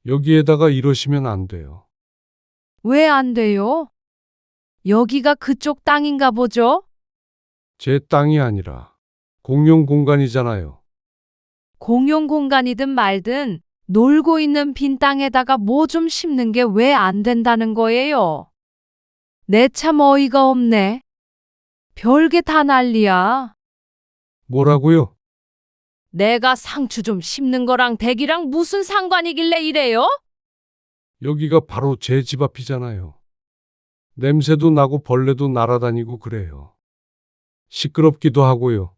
여기에다가 이러시면 안 돼요. 왜 안 돼요? 여기가 그쪽 땅인가 보죠? 제 땅이 아니라 공용 공간이잖아요. 공용 공간이든 말든 놀고 있는 빈 땅에다가 뭐 좀 심는 게 왜 안 된다는 거예요? 내 참 어이가 없네. 별게 다 난리야. 뭐라고요? 내가 상추 좀 심는 거랑 대기랑 무슨 상관이길래 이래요? 여기가 바로 제 집 앞이잖아요. 냄새도 나고 벌레도 날아다니고 그래요. 시끄럽기도 하고요.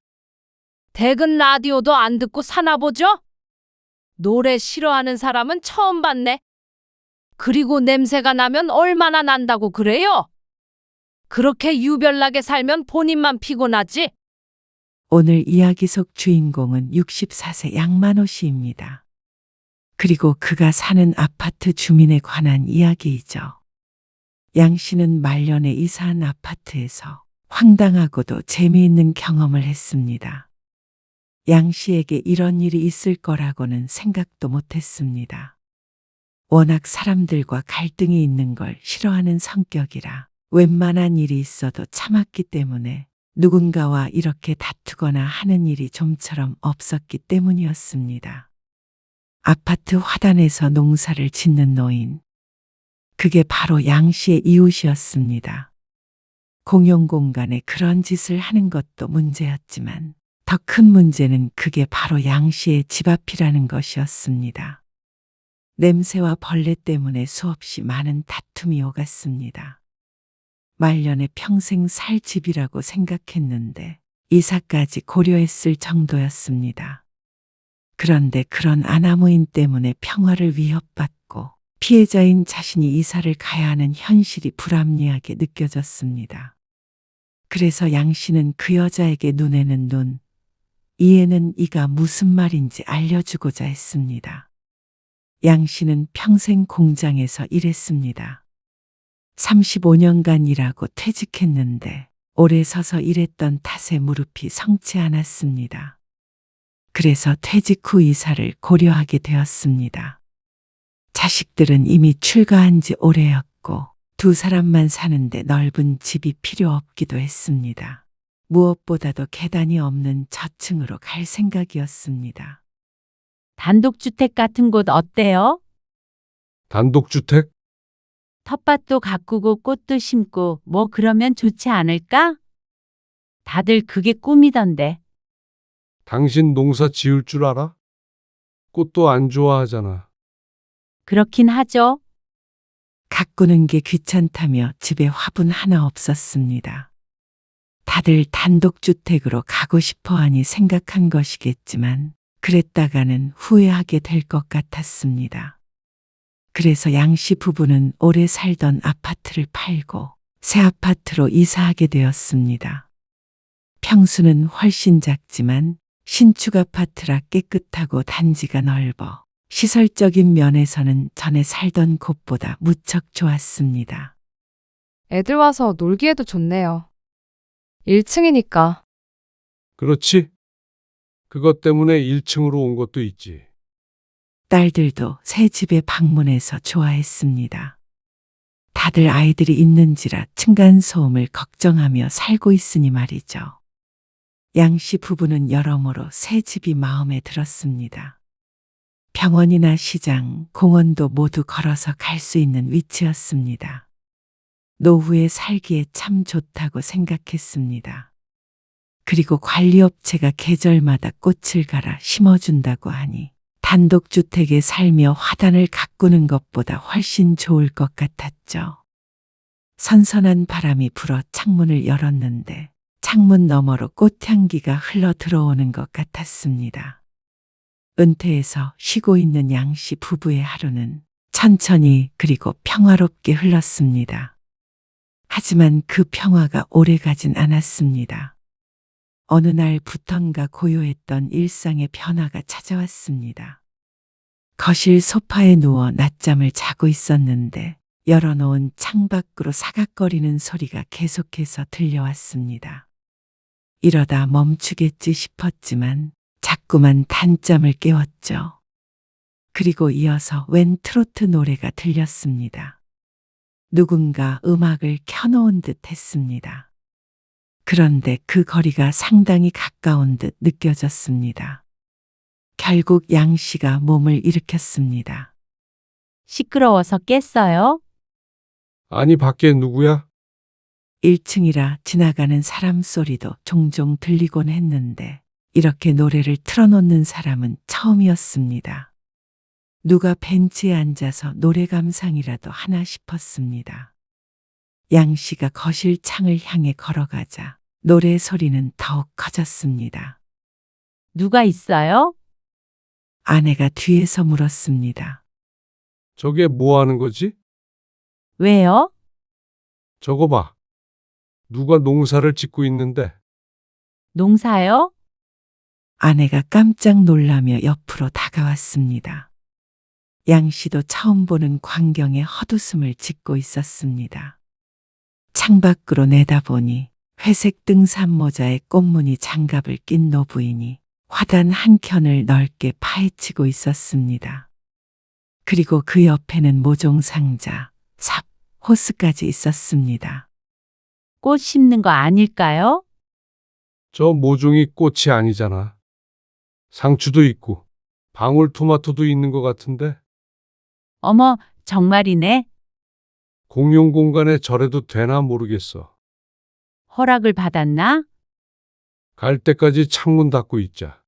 댁은 라디오도 안 듣고 사나 보죠? 노래 싫어하는 사람은 처음 봤네. 그리고 냄새가 나면 얼마나 난다고 그래요? 그렇게 유별나게 살면 본인만 피곤하지? 오늘 이야기 속 주인공은 64세 양만호 씨입니다. 그리고 그가 사는 아파트 주민에 관한 이야기이죠. 양 씨는 말년에 이사한 아파트에서 황당하고도 재미있는 경험을 했습니다. 양 씨에게 이런 일이 있을 거라고는 생각도 못했습니다. 워낙 사람들과 갈등이 있는 걸 싫어하는 성격이라 웬만한 일이 있어도 참았기 때문에 누군가와 이렇게 다투거나 하는 일이 좀처럼 없었기 때문이었습니다. 아파트 화단에서 농사를 짓는 노인. 그게 바로 양 씨의 이웃이었습니다. 공용 공간에 그런 짓을 하는 것도 문제였지만 더 큰 문제는 그게 바로 양 씨의 집 앞이라는 것이었습니다. 냄새와 벌레 때문에 수없이 많은 다툼이 오갔습니다. 말년에 평생 살 집이라고 생각했는데 이사까지 고려했을 정도였습니다. 그런데 그런 아나무인 때문에 평화를 위협받고 피해자인 자신이 이사를 가야 하는 현실이 불합리하게 느껴졌습니다. 그래서 양 씨는 그 여자에게 눈에는 눈, 이에는 이가 무슨 말인지 알려주고자 했습니다. 양 씨는 평생 공장에서 일했습니다. 35년간 일하고 퇴직했는데 오래 서서 일했던 탓에 무릎이 성치 않았습니다. 그래서 퇴직 후 이사를 고려하게 되었습니다. 자식들은 이미 출가한 지 오래였고 두 사람만 사는데 넓은 집이 필요 없기도 했습니다. 무엇보다도 계단이 없는 저층으로 갈 생각이었습니다. 단독주택 같은 곳 어때요? 단독주택? 텃밭도 가꾸고 꽃도 심고 뭐 그러면 좋지 않을까? 다들 그게 꿈이던데. 당신 농사 지을 줄 알아? 꽃도 안 좋아하잖아. 그렇긴 하죠. 가꾸는 게 귀찮다며 집에 화분 하나 없었습니다. 다들 단독주택으로 가고 싶어 하니 생각한 것이겠지만 그랬다가는 후회하게 될 것 같았습니다. 그래서 양씨 부부는 오래 살던 아파트를 팔고 새 아파트로 이사하게 되었습니다. 평수는 훨씬 작지만 신축 아파트라 깨끗하고 단지가 넓어 시설적인 면에서는 전에 살던 곳보다 무척 좋았습니다. 애들 와서 놀기에도 좋네요. 1층이니까. 그렇지? 그것 때문에 1층으로 온 것도 있지. 딸들도 새 집에 방문해서 좋아했습니다. 다들 아이들이 있는지라 층간소음을 걱정하며 살고 있으니 말이죠. 양씨 부부는 여러모로 새 집이 마음에 들었습니다. 병원이나 시장, 공원도 모두 걸어서 갈 수 있는 위치였습니다. 노후에 살기에 참 좋다고 생각했습니다. 그리고 관리업체가 계절마다 꽃을 갈아 심어준다고 하니 단독주택에 살며 화단을 가꾸는 것보다 훨씬 좋을 것 같았죠. 선선한 바람이 불어 창문을 열었는데 창문 너머로 꽃향기가 흘러 들어오는 것 같았습니다. 은퇴해서 쉬고 있는 양씨 부부의 하루는 천천히 그리고 평화롭게 흘렀습니다. 하지만 그 평화가 오래가진 않았습니다. 어느 날부턴가 고요했던 일상의 변화가 찾아왔습니다. 거실 소파에 누워 낮잠을 자고 있었는데 열어놓은 창밖으로 사각거리는 소리가 계속해서 들려왔습니다. 이러다 멈추겠지 싶었지만 자꾸만 단잠을 깨웠죠. 그리고 이어서 웬 트로트 노래가 들렸습니다. 누군가 음악을 켜놓은 듯 했습니다. 그런데 그 거리가 상당히 가까운 듯 느껴졌습니다. 결국 양 씨가 몸을 일으켰습니다. 시끄러워서 깼어요? 아니, 밖에 누구야? 1층이라 지나가는 사람 소리도 종종 들리곤 했는데 이렇게 노래를 틀어놓는 사람은 처음이었습니다. 누가 벤치에 앉아서 노래 감상이라도 하나 싶었습니다. 양 씨가 거실 창을 향해 걸어가자 노래 소리는 더욱 커졌습니다. 누가 있어요? 아내가 뒤에서 물었습니다. 저게 뭐 하는 거지? 왜요? 저거 봐. 누가 농사를 짓고 있는데. 농사요? 아내가 깜짝 놀라며 옆으로 다가왔습니다. 양 씨도 처음 보는 광경에 헛웃음을 짓고 있었습니다. 창밖으로 내다보니 회색 등산 모자에 꽃무늬 장갑을 낀 노부인이 화단 한 켠을 넓게 파헤치고 있었습니다. 그리고 그 옆에는 모종 상자, 삽, 호스까지 있었습니다. 꽃 심는 거 아닐까요? 저 모종이 꽃이 아니잖아. 상추도 있고 방울토마토도 있는 것 같은데. 어머, 정말이네. 공용 공간에 저래도 되나 모르겠어. 허락을 받았나? 갈 때까지 창문 닫고 있자.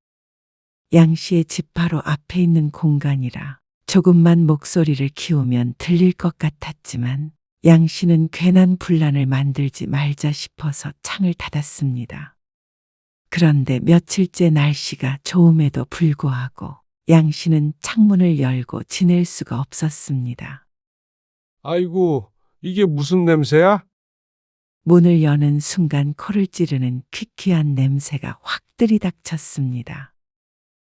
양 씨의 집 바로 앞에 있는 공간이라 조금만 목소리를 키우면 들릴 것 같았지만 양 씨는 괜한 분란을 만들지 말자 싶어서 창을 닫았습니다. 그런데 며칠째 날씨가 좋음에도 불구하고 양 씨는 창문을 열고 지낼 수가 없었습니다. 아이고, 이게 무슨 냄새야? 문을 여는 순간 코를 찌르는 퀴퀴한 냄새가 확 들이닥쳤습니다.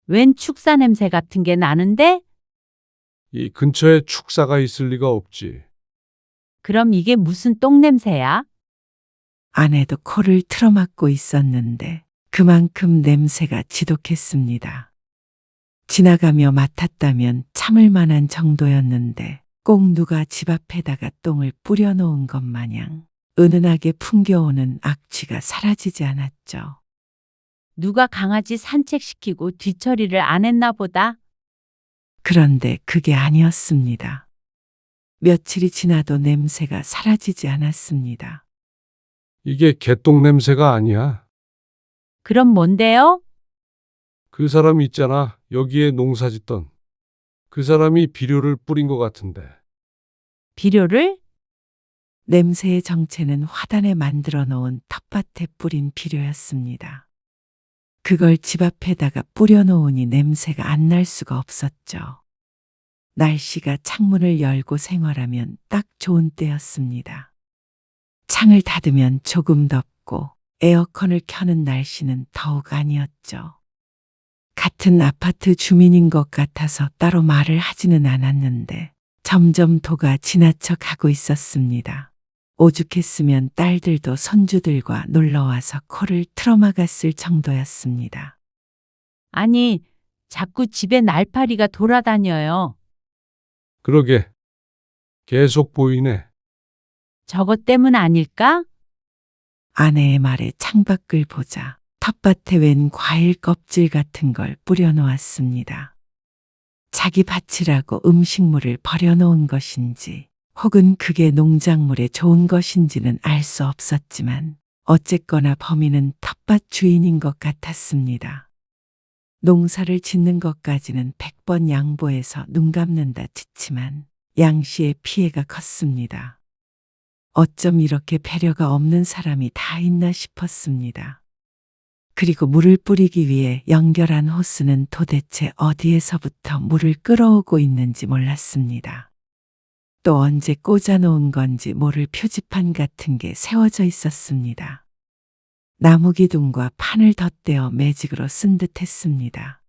웬 축사 냄새 같은 게 나는데? 이 근처에 축사가 있을 리가 없지. 그럼 이게 무슨 똥 냄새야? 아내도 코를 틀어막고 있었는데 그만큼 냄새가 지독했습니다. 지나가며 맡았다면 참을 만한 정도였는데 꼭 누가 집 앞에다가 똥을 뿌려놓은 것 마냥 은은하게 풍겨오는 악취가 사라지지 않았죠. 누가 강아지 산책시키고 뒤처리를 안 했나 보다. 그런데 그게 아니었습니다. 며칠이 지나도 냄새가 사라지지 않았습니다. 이게 개똥 냄새가 아니야. 그럼 뭔데요? 그 사람 있잖아. 여기에 농사 짓던. 그 사람이 비료를 뿌린 것 같은데. 비료를? 냄새의 정체는 화단에 만들어 놓은 텃밭에 뿌린 비료였습니다. 그걸 집 앞에다가 뿌려놓으니 냄새가 안 날 수가 없었죠. 날씨가 창문을 열고 생활하면 딱 좋은 때였습니다. 창을 닫으면 조금 덥고 에어컨을 켜는 날씨는 더욱 아니었죠. 같은 아파트 주민인 것 같아서 따로 말을 하지는 않았는데 점점 도가 지나쳐 가고 있었습니다. 오죽했으면 딸들도 손주들과 놀러와서 코를 틀어막았을 정도였습니다. 아니, 자꾸 집에 날파리가 돌아다녀요. 그러게. 계속 보이네. 저것 때문 아닐까? 아내의 말에 창밖을 보자 텃밭에 웬 과일 껍질 같은 걸 뿌려놓았습니다. 자기 밭이라고 음식물을 버려놓은 것인지 혹은 그게 농작물에 좋은 것인지는 알 수 없었지만 어쨌거나 범인은 텃밭 주인인 것 같았습니다. 농사를 짓는 것까지는 100번 양보해서 눈 감는다 치지만 양 씨의 피해가 컸습니다. 어쩜 이렇게 배려가 없는 사람이 다 있나 싶었습니다. 그리고 물을 뿌리기 위해 연결한 호스는 도대체 어디에서부터 물을 끌어오고 있는지 몰랐습니다. 또 언제 꽂아놓은 건지 모를 표지판 같은 게 세워져 있었습니다. 나무 기둥과 판을 덧대어 매직으로 쓴 듯 했습니다.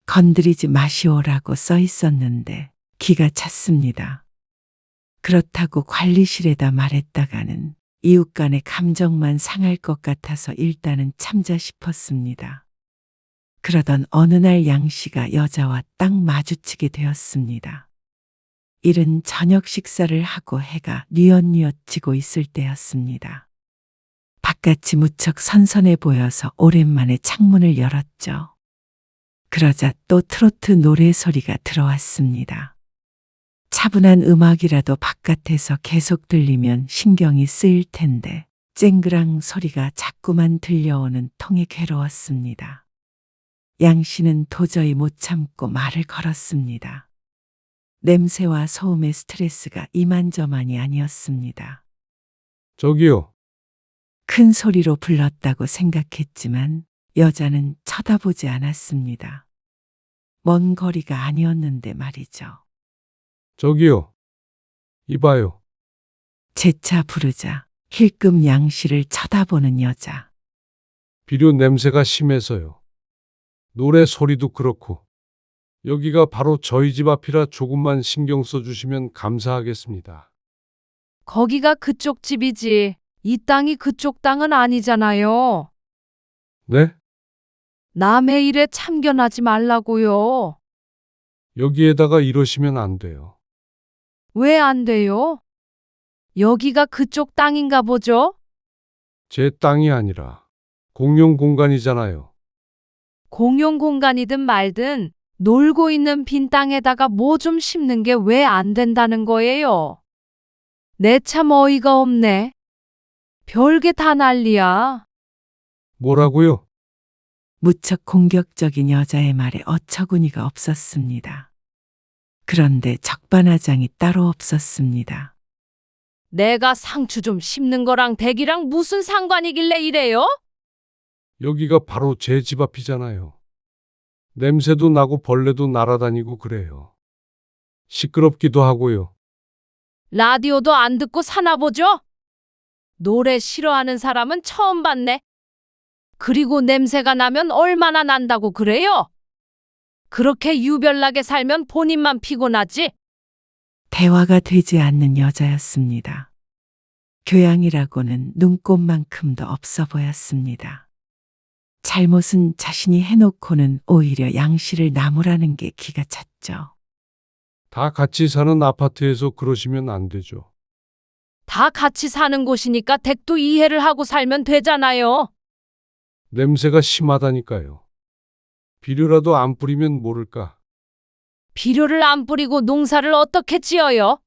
건드리지 마시오라고 써 있었는데 기가 찼습니다. 그렇다고 관리실에다 말했다가는 이웃 간의 감정만 상할 것 같아서 일단은 참자 싶었습니다. 그러던 어느 날 양 씨가 여자와 딱 마주치게 되었습니다. 이른 저녁 식사를 하고 해가 뉘엿뉘엿 지고 있을 때였습니다. 바깥이 무척 선선해 보여서 오랜만에 창문을 열었죠. 그러자 또 트로트 노래 소리가 들어왔습니다. 차분한 음악이라도 바깥에서 계속 들리면 신경이 쓰일 텐데 쨍그랑 소리가 자꾸만 들려오는 통에 괴로웠습니다. 양 씨는 도저히 못 참고 말을 걸었습니다. 냄새와 소음의 스트레스가 이만저만이 아니었습니다. 저기요. 큰 소리로 불렀다고 생각했지만 여자는 쳐다보지 않았습니다. 먼 거리가 아니었는데 말이죠. 저기요. 이봐요. 재차 부르자 힐끔 양 씨를 쳐다보는 여자. 비료 냄새가 심해서요. 노래 소리도 그렇고. 여기가 바로 저희 집 앞이라 조금만 신경 써주시면 감사하겠습니다. 거기가 그쪽 집이지. 이 땅이 그쪽 땅은 아니잖아요. 네? 남의 일에 참견하지 말라고요. 여기에다가 이러시면 안 돼요. 왜 안 돼요? 여기가 그쪽 땅인가 보죠? 제 땅이 아니라 공용 공간이잖아요. 공용 공간이든 말든 놀고 있는 빈 땅에다가 뭐 좀 심는 게 왜 안 된다는 거예요? 내 참 어이가 없네. 별게 다 난리야. 뭐라고요? 무척 공격적인 여자의 말에 어처구니가 없었습니다. 그런데 적반하장이 따로 없었습니다. 내가 상추 좀 심는 거랑 댁이랑 무슨 상관이길래 이래요? 여기가 바로 제 집 앞이잖아요. 냄새도 나고 벌레도 날아다니고 그래요. 시끄럽기도 하고요. 라디오도 안 듣고 사나 보죠? 노래 싫어하는 사람은 처음 봤네. 그리고 냄새가 나면 얼마나 난다고 그래요? 그렇게 유별나게 살면 본인만 피곤하지? 대화가 되지 않는 여자였습니다. 교양이라고는 눈꼽만큼도 없어 보였습니다. 잘못은 자신이 해놓고는 오히려 양 씨를 나무라는 게 기가 찼죠. 다 같이 사는 아파트에서 그러시면 안 되죠. 다 같이 사는 곳이니까 댁도 이해를 하고 살면 되잖아요. 냄새가 심하다니까요. 비료라도 안 뿌리면 모를까. 비료를 안 뿌리고 농사를 어떻게 지어요?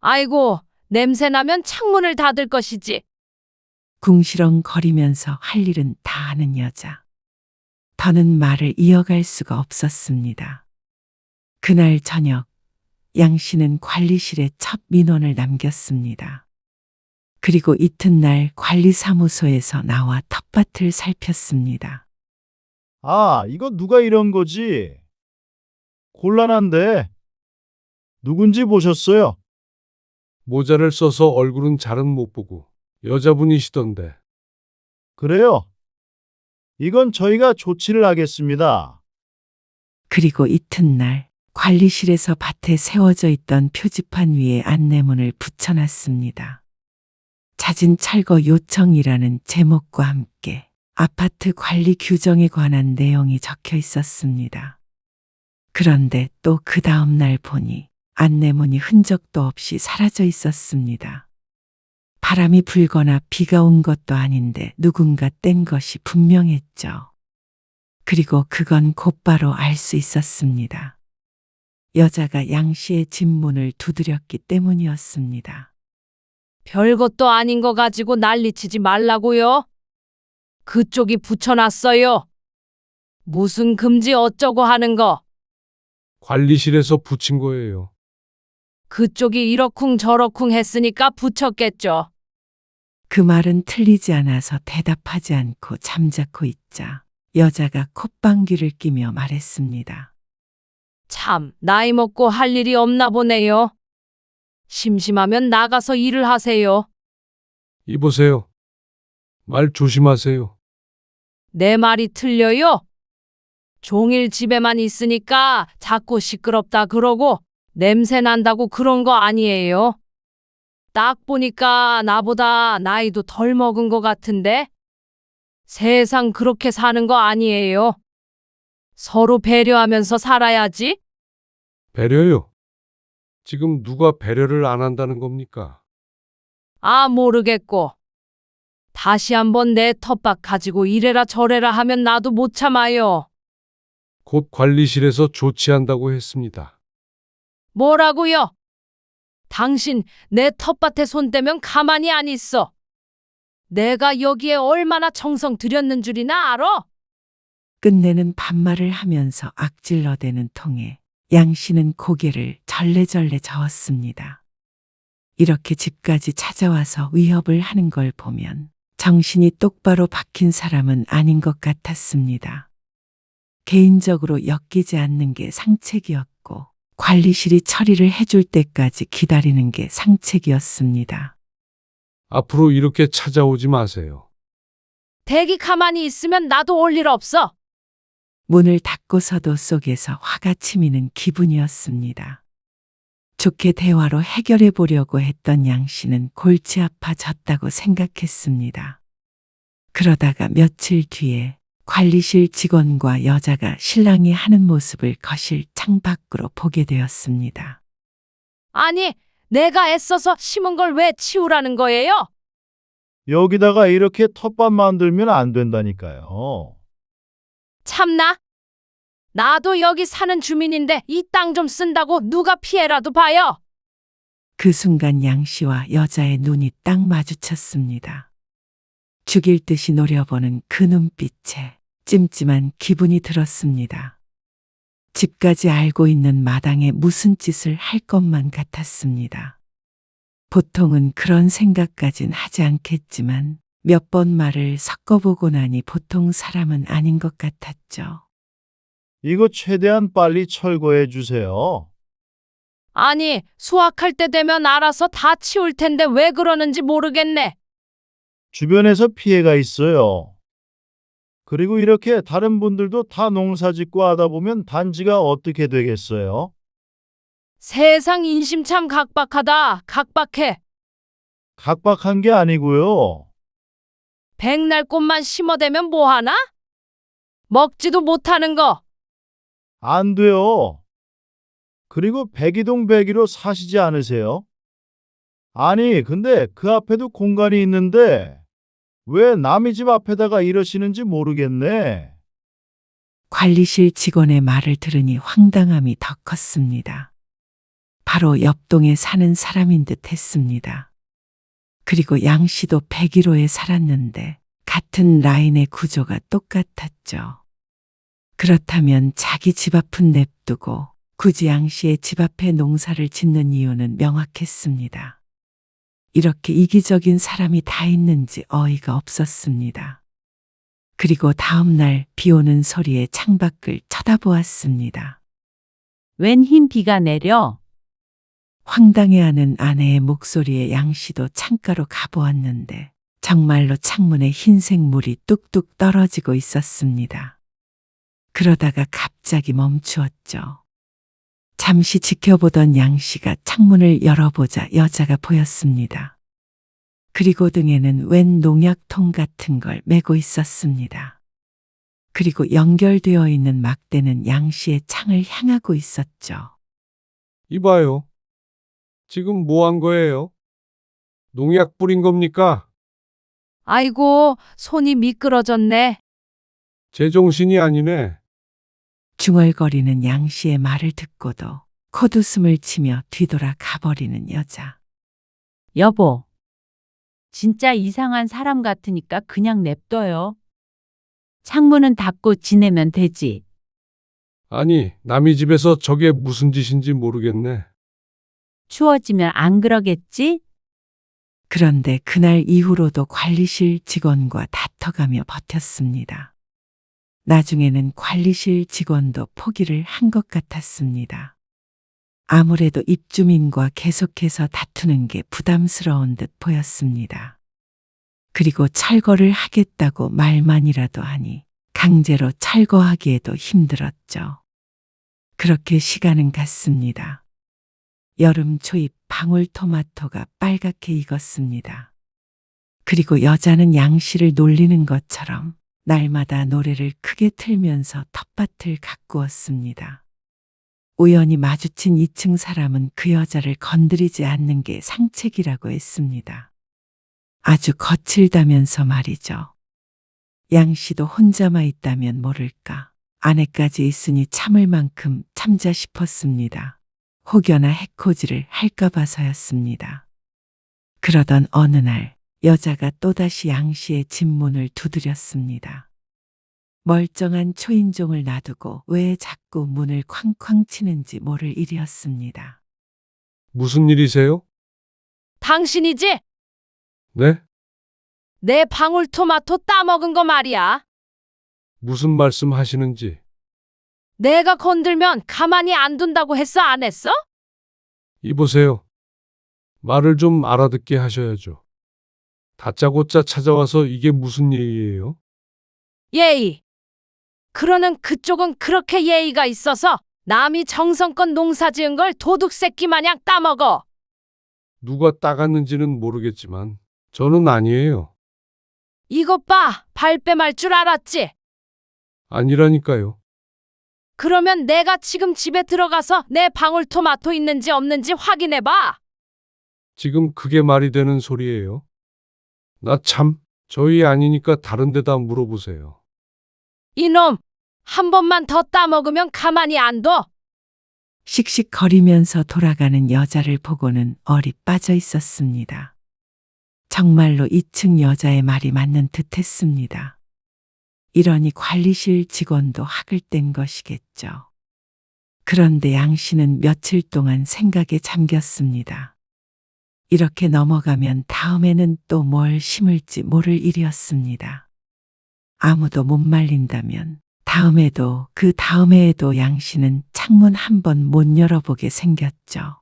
아이고, 냄새 나면 창문을 닫을 것이지. 궁시렁거리면서 할 일은 다 하는 여자. 더는 말을 이어갈 수가 없었습니다. 그날 저녁 양 씨는 관리실에 첫 민원을 남겼습니다. 그리고 이튿날 관리사무소에서 나와 텃밭을 살폈습니다. 아, 이거 누가 이런 거지? 곤란한데. 누군지 보셨어요? 모자를 써서 얼굴은 잘은 못 보고 여자분이시던데. 그래요? 이건 저희가 조치를 하겠습니다. 그리고 이튿날 관리실에서 밭에 세워져 있던 표지판 위에 안내문을 붙여놨습니다. 자진 철거 요청이라는 제목과 함께 아파트 관리 규정에 관한 내용이 적혀 있었습니다. 그런데 또 그 다음 날 보니 안내문이 흔적도 없이 사라져 있었습니다. 바람이 불거나 비가 온 것도 아닌데 누군가 뗀 것이 분명했죠. 그리고 그건 곧바로 알 수 있었습니다. 여자가 양 씨의 집 문을 두드렸기 때문이었습니다. 별것도 아닌 거 가지고 난리치지 말라고요. 그쪽이 붙여놨어요. 무슨 금지 어쩌고 하는 거. 관리실에서 붙인 거예요. 그쪽이 이러쿵 저러쿵 했으니까 붙였겠죠. 그 말은 틀리지 않아서 대답하지 않고 잠자코 있자 여자가 콧방귀를 끼며 말했습니다. 참, 나이 먹고 할 일이 없나 보네요. 심심하면 나가서 일을 하세요. 이보세요. 말 조심하세요. 내 말이 틀려요? 종일 집에만 있으니까 자꾸 시끄럽다 그러고 냄새 난다고 그런 거 아니에요. 딱 보니까 나보다 나이도 덜 먹은 것 같은데? 세상 그렇게 사는 거 아니에요. 서로 배려하면서 살아야지. 배려요? 지금 누가 배려를 안 한다는 겁니까? 아, 모르겠고. 다시 한번 내 텃밭 가지고 이래라 저래라 하면 나도 못 참아요. 곧 관리실에서 조치한다고 했습니다. 뭐라고요? 당신 내 텃밭에 손 대면 가만히 안 있어. 내가 여기에 얼마나 정성 들였는 줄이나 알아? 끝내는 반말을 하면서 악질러대는 통에 양 씨는 고개를 절레절레 저었습니다. 이렇게 집까지 찾아와서 위협을 하는 걸 보면 정신이 똑바로 박힌 사람은 아닌 것 같았습니다. 개인적으로 엮이지 않는 게 상책이었고 관리실이 처리를 해줄 때까지 기다리는 게 상책이었습니다. 앞으로 이렇게 찾아오지 마세요. 대기 가만히 있으면 나도 올 일 없어. 문을 닫고서도 속에서 화가 치미는 기분이었습니다. 좋게 대화로 해결해 보려고 했던 양 씨는 골치 아파졌다고 생각했습니다. 그러다가 며칠 뒤에 관리실 직원과 여자가 신랑이 하는 모습을 거실 창밖으로 보게 되었습니다. 아니, 내가 애써서 심은 걸 왜 치우라는 거예요? 여기다가 이렇게 텃밭 만들면 안 된다니까요. 참나? 나도 여기 사는 주민인데 이 땅 좀 쓴다고 누가 피해라도 봐요. 그 순간 양 씨와 여자의 눈이 딱 마주쳤습니다. 죽일 듯이 노려보는 그 눈빛에 찜찜한 기분이 들었습니다. 집까지 알고 있는 마당에 무슨 짓을 할 것만 같았습니다. 보통은 그런 생각까진 하지 않겠지만 몇 번 말을 섞어보고 나니 보통 사람은 아닌 것 같았죠. 이거 최대한 빨리 철거해 주세요. 아니, 수확할 때 되면 알아서 다 치울 텐데 왜 그러는지 모르겠네. 주변에서 피해가 있어요. 그리고 이렇게 다른 분들도 다 농사 짓고 하다 보면 단지가 어떻게 되겠어요? 세상 인심 참 각박하다. 각박해. 각박한 게 아니고요. 백날 꽃만 심어대면 뭐하나? 먹지도 못하는 거. 안 돼요. 그리고 백이동 백이로 사시지 않으세요? 아니, 근데 그 앞에도 공간이 있는데 왜 남의 집 앞에다가 이러시는지 모르겠네. 관리실 직원의 말을 들으니 황당함이 더 컸습니다. 바로 옆동에 사는 사람인 듯 했습니다. 그리고 양 씨도 101호에 살았는데 같은 라인의 구조가 똑같았죠. 그렇다면 자기 집 앞은 냅두고 굳이 양 씨의 집 앞에 농사를 짓는 이유는 명확했습니다. 이렇게 이기적인 사람이 다 있는지 어이가 없었습니다. 그리고 다음 날 비 오는 소리에 창밖을 쳐다보았습니다. 웬 흰 비가 내려? 황당해하는 아내의 목소리에 양 씨도 창가로 가보았는데 정말로 창문에 흰색 물이 뚝뚝 떨어지고 있었습니다. 그러다가 갑자기 멈추었죠. 잠시 지켜보던 양 씨가 창문을 열어보자 여자가 보였습니다. 그리고 등에는 웬 농약통 같은 걸 메고 있었습니다. 그리고 연결되어 있는 막대는 양 씨의 창을 향하고 있었죠. 이봐요. 지금 뭐 한 거예요? 농약 뿌린 겁니까? 아이고, 손이 미끄러졌네. 제정신이 아니네. 중얼거리는 양 씨의 말을 듣고도 콧웃음을 치며 뒤돌아 가버리는 여자. 여보, 진짜 이상한 사람 같으니까 그냥 냅둬요. 창문은 닫고 지내면 되지. 아니, 남의 집에서 저게 무슨 짓인지 모르겠네. 추워지면 안 그러겠지? 그런데 그날 이후로도 관리실 직원과 다퉈가며 버텼습니다. 나중에는 관리실 직원도 포기를 한 것 같았습니다. 아무래도 입주민과 계속해서 다투는 게 부담스러운 듯 보였습니다. 그리고 철거를 하겠다고 말만이라도 하니 강제로 철거하기에도 힘들었죠. 그렇게 시간은 갔습니다. 여름 초입 방울토마토가 빨갛게 익었습니다. 그리고 여자는 양 씨를 놀리는 것처럼 날마다 노래를 크게 틀면서 텃밭을 가꾸었습니다. 우연히 마주친 2층 사람은 그 여자를 건드리지 않는 게 상책이라고 했습니다. 아주 거칠다면서 말이죠. 양 씨도 혼자만 있다면 모를까. 아내까지 있으니 참을 만큼 참자 싶었습니다. 혹여나 해코지를 할까 봐서였습니다. 그러던 어느 날 여자가 또다시 양 씨의 집 문을 두드렸습니다. 멀쩡한 초인종을 놔두고 왜 자꾸 문을 쾅쾅 치는지 모를 일이었습니다. 무슨 일이세요? 당신이지? 네? 내 방울토마토 따먹은 거 말이야. 무슨 말씀 하시는지. 내가 건들면 가만히 안 둔다고 했어, 안 했어? 이보세요. 말을 좀 알아듣게 하셔야죠. 다짜고짜 찾아와서 이게 무슨 예의예요? 예의. 그러는 그쪽은 그렇게 예의가 있어서 남이 정성껏 농사 지은 걸 도둑 새끼 마냥 따먹어. 누가 따갔는지는 모르겠지만 저는 아니에요. 이것 봐, 발뺌할 줄 알았지? 아니라니까요. 그러면 내가 지금 집에 들어가서 내 방울토마토 있는지 없는지 확인해봐. 지금 그게 말이 되는 소리예요? 나 참, 저희 아니니까 다른 데다 물어보세요. 이놈, 한 번만 더 따먹으면 가만히 안 둬. 씩씩거리면서 돌아가는 여자를 보고는 얼이 빠져 있었습니다. 정말로 2층 여자의 말이 맞는 듯 했습니다. 이러니 관리실 직원도 학을 뗀 것이겠죠. 그런데 양 씨는 며칠 동안 생각에 잠겼습니다. 이렇게 넘어가면 다음에는 또 뭘 심을지 모를 일이었습니다. 아무도 못 말린다면 다음에도 그 다음해에도 양 씨는 창문 한 번 못 열어보게 생겼죠.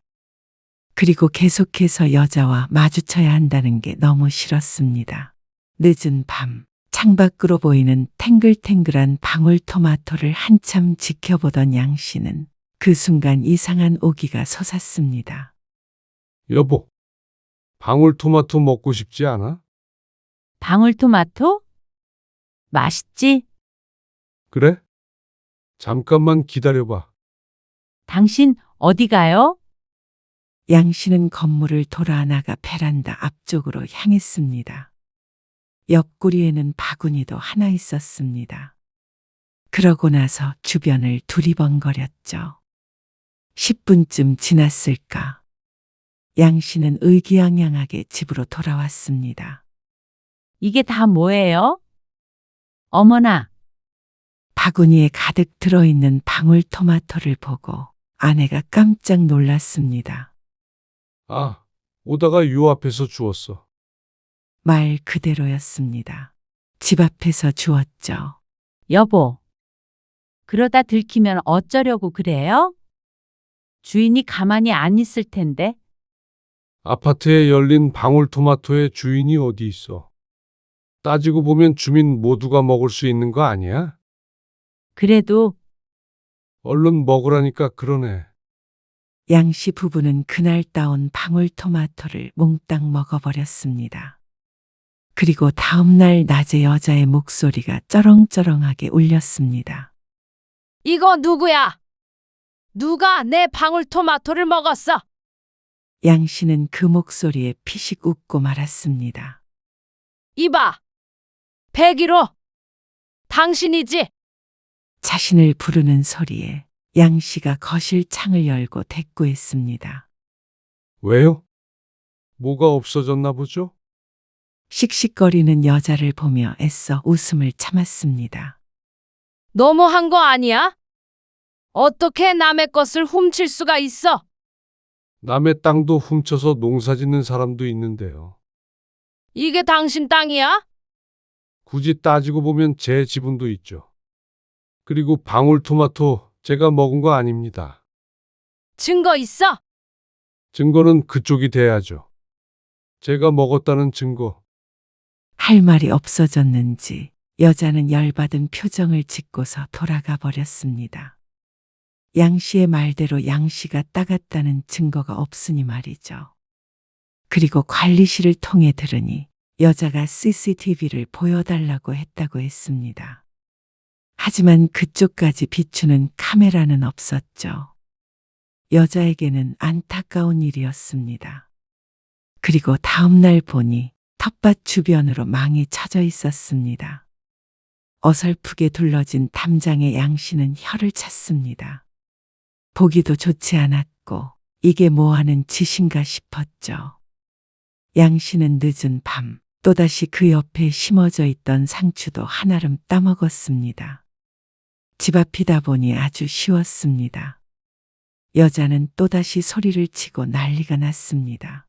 그리고 계속해서 여자와 마주쳐야 한다는 게 너무 싫었습니다. 늦은 밤 창밖으로 보이는 탱글탱글한 방울토마토를 한참 지켜보던 양 씨는 그 순간 이상한 오기가 솟았습니다. 여보, 방울토마토 먹고 싶지 않아? 방울토마토? 맛있지? 그래? 잠깐만 기다려봐. 당신 어디 가요? 양 씨는 건물을 돌아 나가 베란다 앞쪽으로 향했습니다. 옆구리에는 바구니도 하나 있었습니다. 그러고 나서 주변을 두리번거렸죠. 10분쯤 지났을까. 양 씨는 의기양양하게 집으로 돌아왔습니다. 이게 다 뭐예요? 어머나, 바구니에 가득 들어있는 방울토마토를 보고 아내가 깜짝 놀랐습니다. 아, 오다가 요 앞에서 주웠어. 말 그대로였습니다. 집 앞에서 주었죠. 여보. 그러다 들키면 어쩌려고 그래요? 주인이 가만히 안 있을 텐데. 아파트에 열린 방울토마토의 주인이 어디 있어? 따지고 보면 주민 모두가 먹을 수 있는 거 아니야? 그래도 얼른 먹으라니까 그러네. 양씨 부부는 그날 따온 방울토마토를 몽땅 먹어버렸습니다. 그리고 다음날 낮에 여자의 목소리가 쩌렁쩌렁하게 울렸습니다. 이거 누구야? 누가 내 방울토마토를 먹었어? 양씨는 그 목소리에 피식 웃고 말았습니다. 이봐, 101호. 당신이지? 자신을 부르는 소리에 양씨가 거실 창을 열고 대꾸했습니다. 왜요? 뭐가 없어졌나 보죠? 씩씩거리는 여자를 보며 애써 웃음을 참았습니다. 너무한 거 아니야? 어떻게 남의 것을 훔칠 수가 있어? 남의 땅도 훔쳐서 농사 짓는 사람도 있는데요. 이게 당신 땅이야? 굳이 따지고 보면 제 지분도 있죠. 그리고 방울토마토 제가 먹은 거 아닙니다. 증거 있어? 증거는 그쪽이 돼야죠. 제가 먹었다는 증거. 할 말이 없어졌는지 여자는 열받은 표정을 짓고서 돌아가 버렸습니다. 양 씨의 말대로 양 씨가 따갔다는 증거가 없으니 말이죠. 그리고 관리실을 통해 들으니 여자가 CCTV를 보여달라고 했다고 했습니다. 하지만 그쪽까지 비추는 카메라는 없었죠. 여자에게는 안타까운 일이었습니다. 그리고 다음 날 보니 텃밭 주변으로 망이 쳐져 있었습니다. 어설프게 둘러진 담장의 양 씨는 혀를 찼습니다. 보기도 좋지 않았고 이게 뭐하는 짓인가 싶었죠. 양 씨는 늦은 밤 또다시 그 옆에 심어져 있던 상추도 한아름 따먹었습니다. 집 앞이다 보니 아주 쉬웠습니다. 여자는 또다시 소리를 치고 난리가 났습니다.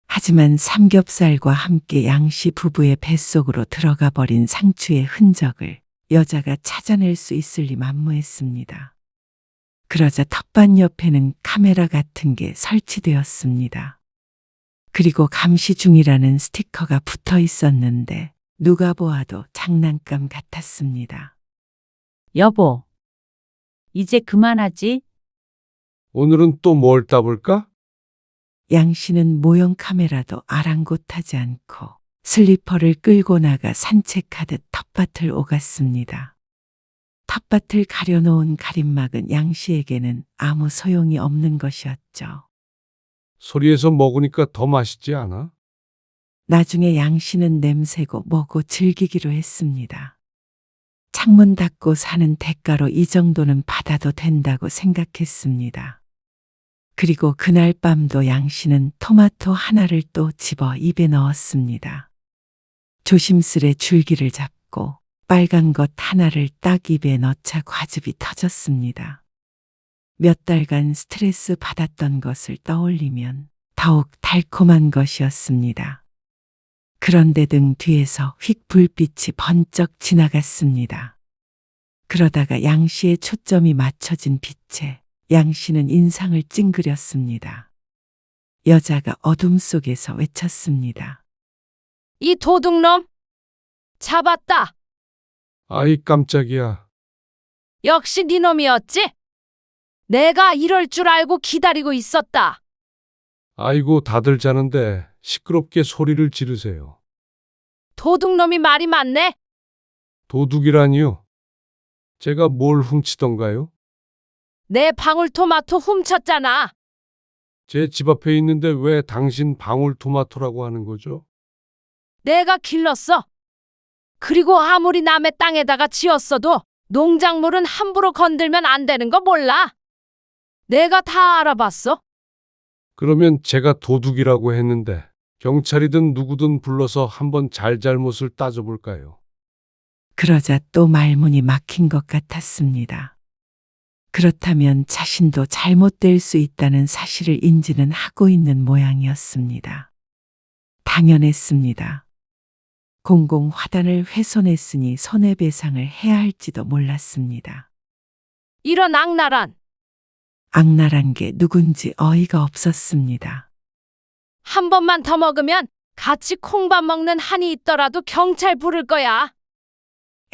하지만 삼겹살과 함께 양씨 부부의 뱃속으로 들어가 버린 상추의 흔적을 여자가 찾아낼 수 있을 리 만무했습니다. 그러자 텃밭 옆에는 카메라 같은 게 설치되었습니다. 그리고 감시 중이라는 스티커가 붙어 있었는데 누가 보아도 장난감 같았습니다. 여보, 이제 그만하지? 오늘은 또 뭘 따볼까? 양 씨는 모형 카메라도 아랑곳하지 않고 슬리퍼를 끌고 나가 산책하듯 텃밭을 오갔습니다. 텃밭을 가려놓은 가림막은 양 씨에게는 아무 소용이 없는 것이었죠. 소리에서 먹으니까 더 맛있지 않아? 나중에 양 씨는 냄새고 뭐고 즐기기로 했습니다. 창문 닫고 사는 대가로 이 정도는 받아도 된다고 생각했습니다. 그리고 그날 밤도 양 씨는 토마토 하나를 또 집어 입에 넣었습니다. 조심스레 줄기를 잡고 빨간 것 하나를 딱 입에 넣자 과즙이 터졌습니다. 몇 달간 스트레스 받았던 것을 떠올리면 더욱 달콤한 것이었습니다. 그런데 등 뒤에서 휙 불빛이 번쩍 지나갔습니다. 그러다가 양 씨의 초점이 맞춰진 빛에 양 씨는 인상을 찡그렸습니다. 여자가 어둠 속에서 외쳤습니다. 이 도둑놈! 잡았다! 아이 깜짝이야. 역시 네 놈이었지? 내가 이럴 줄 알고 기다리고 있었다. 아이고 다들 자는데 시끄럽게 소리를 지르세요. 도둑놈이 말이 많네. 도둑이라니요? 제가 뭘 훔치던가요? 내 방울토마토 훔쳤잖아. 제 집 앞에 있는데 왜 당신 방울토마토라고 하는 거죠? 내가 길렀어. 그리고 아무리 남의 땅에다가 지었어도 농작물은 함부로 건들면 안 되는 거 몰라? 내가 다 알아봤어. 그러면 제가 도둑이라고 했는데 경찰이든 누구든 불러서 한번 잘잘못을 따져볼까요? 그러자 또 말문이 막힌 것 같았습니다. 그렇다면 자신도 잘못될 수 있다는 사실을 인지는 하고 있는 모양이었습니다. 당연했습니다. 공공 화단을 훼손했으니 손해배상을 해야 할지도 몰랐습니다. 이런 악랄한. 악랄한 게 누군지 어이가 없었습니다. 한 번만 더 먹으면 같이 콩밥 먹는 한이 있더라도 경찰 부를 거야.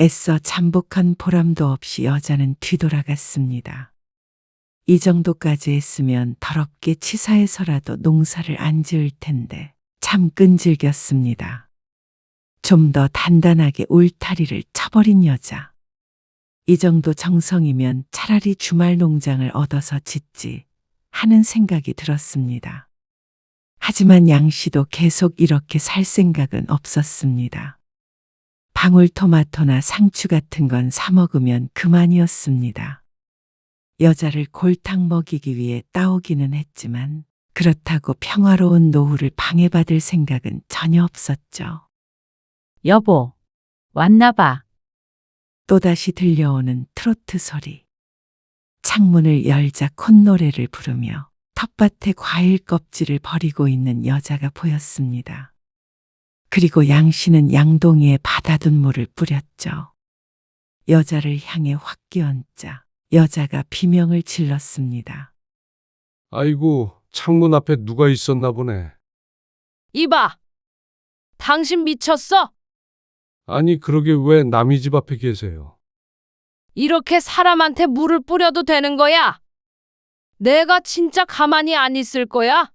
애써 잠복한 보람도 없이 여자는 뒤돌아갔습니다. 이 정도까지 했으면 더럽게 치사해서라도 농사를 안 지을 텐데 참 끈질겼습니다. 좀 더 단단하게 울타리를 쳐버린 여자. 이 정도 정성이면 차라리 주말 농장을 얻어서 짓지 하는 생각이 들었습니다. 하지만 양 씨도 계속 이렇게 살 생각은 없었습니다. 방울토마토나 상추 같은 건 사 먹으면 그만이었습니다. 여자를 골탕 먹이기 위해 따오기는 했지만 그렇다고 평화로운 노후를 방해받을 생각은 전혀 없었죠. 여보, 왔나 봐. 또다시 들려오는 트로트 소리. 창문을 열자 콧노래를 부르며 텃밭에 과일 껍질을 버리고 있는 여자가 보였습니다. 그리고 양 씨는 양동이에 받아둔 물을 뿌렸죠. 여자를 향해 확 끼얹자 여자가 비명을 질렀습니다. 아이고 창문 앞에 누가 있었나 보네. 이봐. 당신 미쳤어? 아니 그러게 왜 남의 집 앞에 계세요? 이렇게 사람한테 물을 뿌려도 되는 거야? 내가 진짜 가만히 안 있을 거야?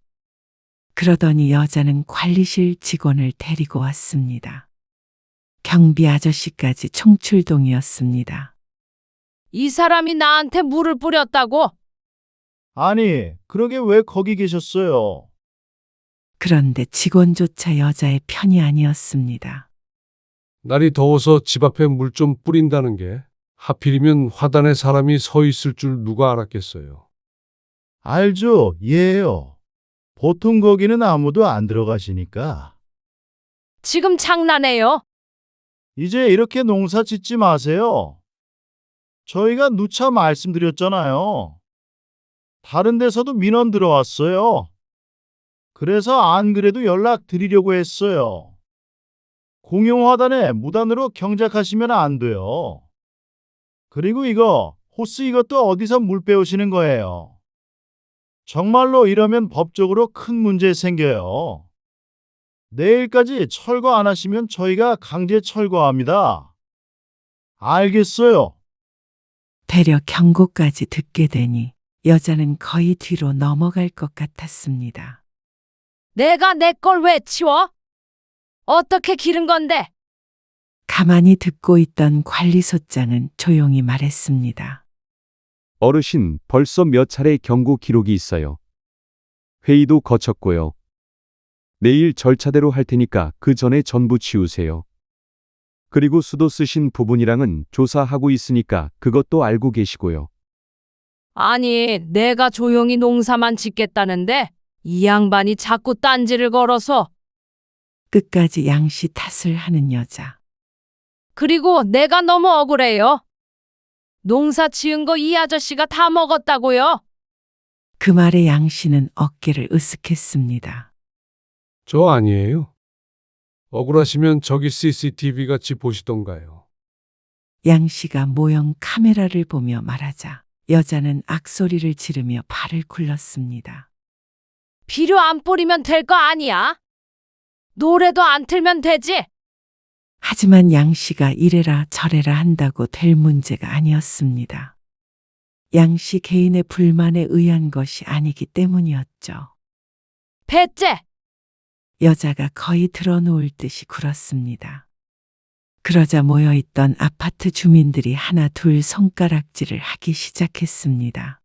그러더니 여자는 관리실 직원을 데리고 왔습니다. 경비 아저씨까지 총출동이었습니다. 이 사람이 나한테 물을 뿌렸다고? 아니, 그러게 왜 거기 계셨어요? 그런데 직원조차 여자의 편이 아니었습니다. 날이 더워서 집 앞에 물 좀 뿌린다는 게 하필이면 화단에 사람이 서 있을 줄 누가 알았겠어요. 알죠, 이해해요. 보통 거기는 아무도 안 들어가시니까. 지금 장난해요? 이제 이렇게 농사 짓지 마세요. 저희가 누차 말씀드렸잖아요. 다른 데서도 민원 들어왔어요. 그래서 안 그래도 연락 드리려고 했어요. 공용화단에 무단으로 경작하시면 안 돼요. 그리고 이거, 호스 이것도 어디서 물 빼오시는 거예요. 정말로 이러면 법적으로 큰 문제 생겨요. 내일까지 철거 안 하시면 저희가 강제 철거합니다. 알겠어요. 되려 경고까지 듣게 되니 여자는 거의 뒤로 넘어갈 것 같았습니다. 내가 내 걸 왜 치워? 어떻게 기른 건데? 가만히 듣고 있던 관리소장은 조용히 말했습니다. 어르신, 벌써 몇 차례 경고 기록이 있어요. 회의도 거쳤고요. 내일 절차대로 할 테니까 그 전에 전부 치우세요. 그리고 수도 쓰신 부분이랑은 조사하고 있으니까 그것도 알고 계시고요. 아니, 내가 조용히 농사만 짓겠다는데 이 양반이 자꾸 딴지를 걸어서. 끝까지 양씨 탓을 하는 여자. 그리고 내가 너무 억울해요. 농사 지은 거 이 아저씨가 다 먹었다고요. 그 말에 양씨는 어깨를 으쓱했습니다. 저 아니에요. 억울하시면 저기 CCTV 같이 보시던가요. 양씨가 모형 카메라를 보며 말하자 여자는 악소리를 지르며 발을 굴렀습니다. 비료 안 뿌리면 될 거 아니야? 노래도 안 틀면 되지? 하지만 양씨가 이래라 저래라 한다고 될 문제가 아니었습니다. 양씨 개인의 불만에 의한 것이 아니기 때문이었죠. 배째! 여자가 거의 드러놓을 듯이 굴었습니다. 그러자 모여있던 아파트 주민들이 하나 둘 손가락질을 하기 시작했습니다.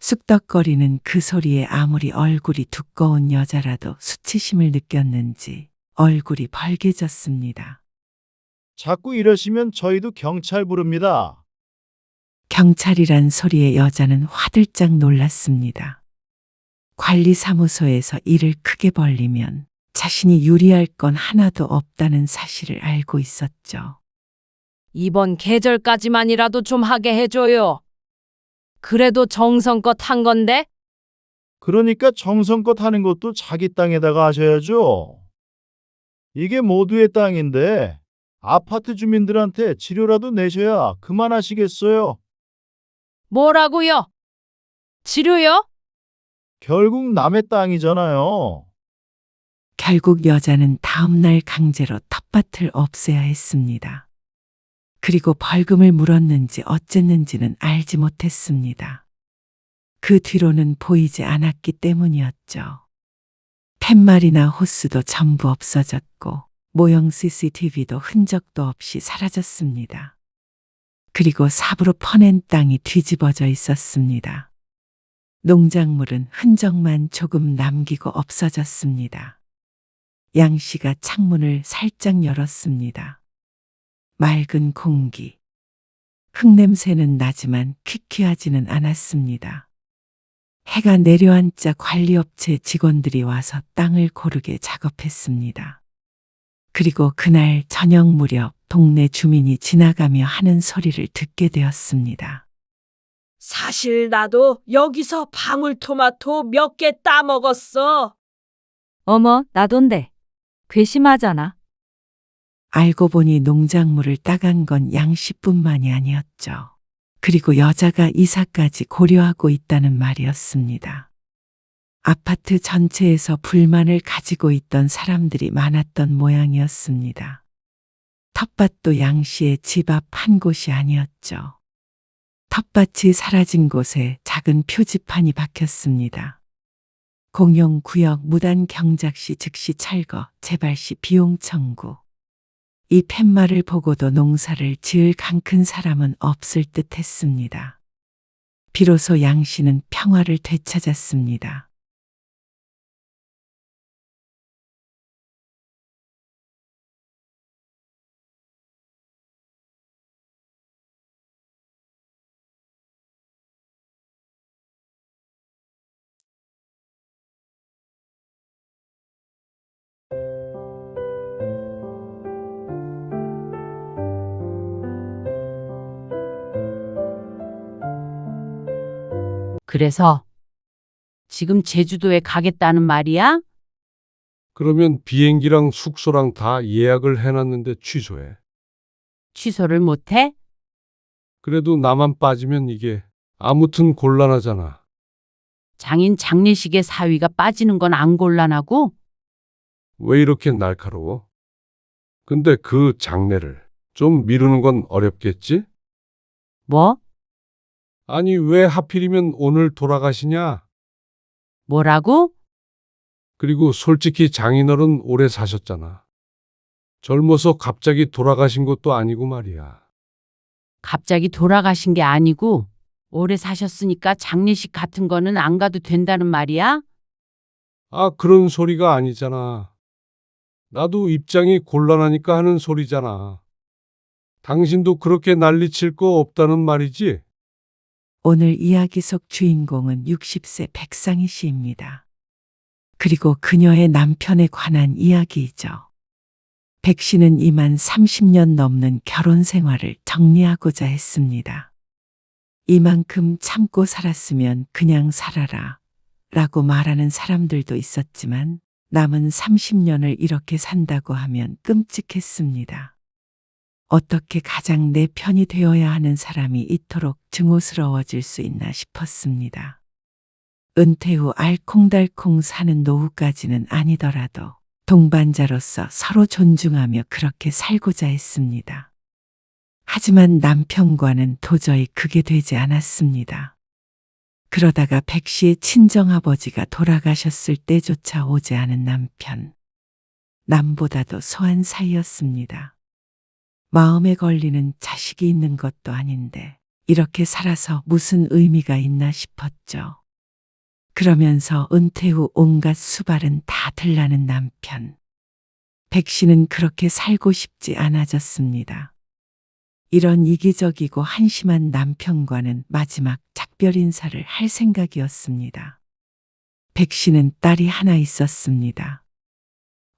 쑥덕거리는 그 소리에 아무리 얼굴이 두꺼운 여자라도 수치심을 느꼈는지 얼굴이 벌개졌습니다. 자꾸 이러시면 저희도 경찰 부릅니다. 경찰이란 소리에 여자는 화들짝 놀랐습니다. 관리사무소에서 일을 크게 벌리면 자신이 유리할 건 하나도 없다는 사실을 알고 있었죠. 이번 계절까지만이라도 좀 하게 해줘요. 그래도 정성껏 한 건데? 그러니까 정성껏 하는 것도 자기 땅에다가 하셔야죠. 이게 모두의 땅인데 아파트 주민들한테 치료라도 내셔야 그만하시겠어요. 뭐라고요? 치료요? 결국 남의 땅이잖아요. 결국 여자는 다음날 강제로 텃밭을 없애야 했습니다. 그리고 벌금을 물었는지 어쨌는지는 알지 못했습니다. 그 뒤로는 보이지 않았기 때문이었죠. 팻말이나 호스도 전부 없어졌고 모형 CCTV도 흔적도 없이 사라졌습니다. 그리고 삽으로 퍼낸 땅이 뒤집어져 있었습니다. 농작물은 흔적만 조금 남기고 없어졌습니다. 양씨가 창문을 살짝 열었습니다. 맑은 공기. 흙냄새는 나지만 퀴퀴하지는 않았습니다. 해가 내려앉자 관리업체 직원들이 와서 땅을 고르게 작업했습니다. 그리고 그날 저녁 무렵 동네 주민이 지나가며 하는 소리를 듣게 되었습니다. 사실 나도 여기서 방울토마토 몇 개 따먹었어. 어머, 나돈데. 괘씸하잖아. 알고 보니 농작물을 따간 건 양씨뿐만이 아니었죠. 그리고 여자가 이사까지 고려하고 있다는 말이었습니다. 아파트 전체에서 불만을 가지고 있던 사람들이 많았던 모양이었습니다. 텃밭도 양씨의 집 앞 한 곳이 아니었죠. 텃밭이 사라진 곳에 작은 표지판이 박혔습니다. 공용구역 무단 경작시 즉시 철거, 재발시 비용 청구. 이 팻말을 보고도 농사를 지을 강큰 사람은 없을 듯 했습니다. 비로소 양 씨는 평화를 되찾았습니다. 그래서 지금 제주도에 가겠다는 말이야? 그러면 비행기랑 숙소랑 다 예약을 해놨는데 취소해. 취소를 못해? 그래도 나만 빠지면 이게 아무튼 곤란하잖아. 장인 장례식에 사위가 빠지는 건 안 곤란하고? 왜 이렇게 날카로워? 근데 그 장례를 좀 미루는 건 어렵겠지? 뭐? 아니, 왜 하필이면 오늘 돌아가시냐? 뭐라고? 그리고 솔직히 장인어른 오래 사셨잖아. 젊어서 갑자기 돌아가신 것도 아니고 말이야. 갑자기 돌아가신 게 아니고 오래 사셨으니까 장례식 같은 거는 안 가도 된다는 말이야? 아, 그런 소리가 아니잖아. 나도 입장이 곤란하니까 하는 소리잖아. 당신도 그렇게 난리칠 거 없다는 말이지? 오늘 이야기 속 주인공은 60세 백상희 씨입니다. 그리고 그녀의 남편에 관한 이야기이죠. 백 씨는 이만 30년 넘는 결혼 생활을 정리하고자 했습니다. 이만큼 참고 살았으면 그냥 살아라 라고 말하는 사람들도 있었지만 남은 30년을 이렇게 산다고 하면 끔찍했습니다. 어떻게 가장 내 편이 되어야 하는 사람이 이토록 증오스러워질 수 있나 싶었습니다. 은퇴 후 알콩달콩 사는 노후까지는 아니더라도 동반자로서 서로 존중하며 그렇게 살고자 했습니다. 하지만 남편과는 도저히 그게 되지 않았습니다. 그러다가 백 씨의 친정아버지가 돌아가셨을 때조차 오지 않은 남편. 남보다도 소한 사이였습니다. 마음에 걸리는 자식이 있는 것도 아닌데 이렇게 살아서 무슨 의미가 있나 싶었죠. 그러면서 은퇴 후 온갖 수발은 다 들라는 남편. 백 씨는 그렇게 살고 싶지 않아졌습니다. 이런 이기적이고 한심한 남편과는 마지막 작별 인사를 할 생각이었습니다. 백 씨는 딸이 하나 있었습니다.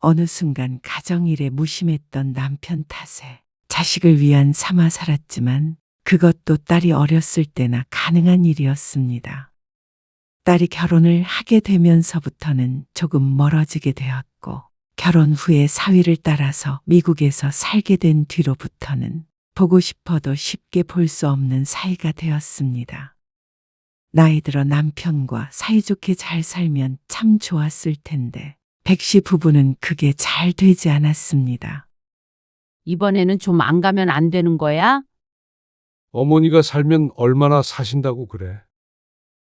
어느 순간 가정일에 무심했던 남편 탓에 자식을 위안 삼아 살았지만 그것도 딸이 어렸을 때나 가능한 일이었습니다. 딸이 결혼을 하게 되면서부터는 조금 멀어지게 되었고 결혼 후에 사위를 따라서 미국에서 살게 된 뒤로부터는 보고 싶어도 쉽게 볼 수 없는 사이가 되었습니다. 나이 들어 남편과 사이좋게 잘 살면 참 좋았을 텐데 백 씨 부부는 그게 잘 되지 않았습니다. 이번에는 좀 안 가면 안 되는 거야? 어머니가 살면 얼마나 사신다고 그래.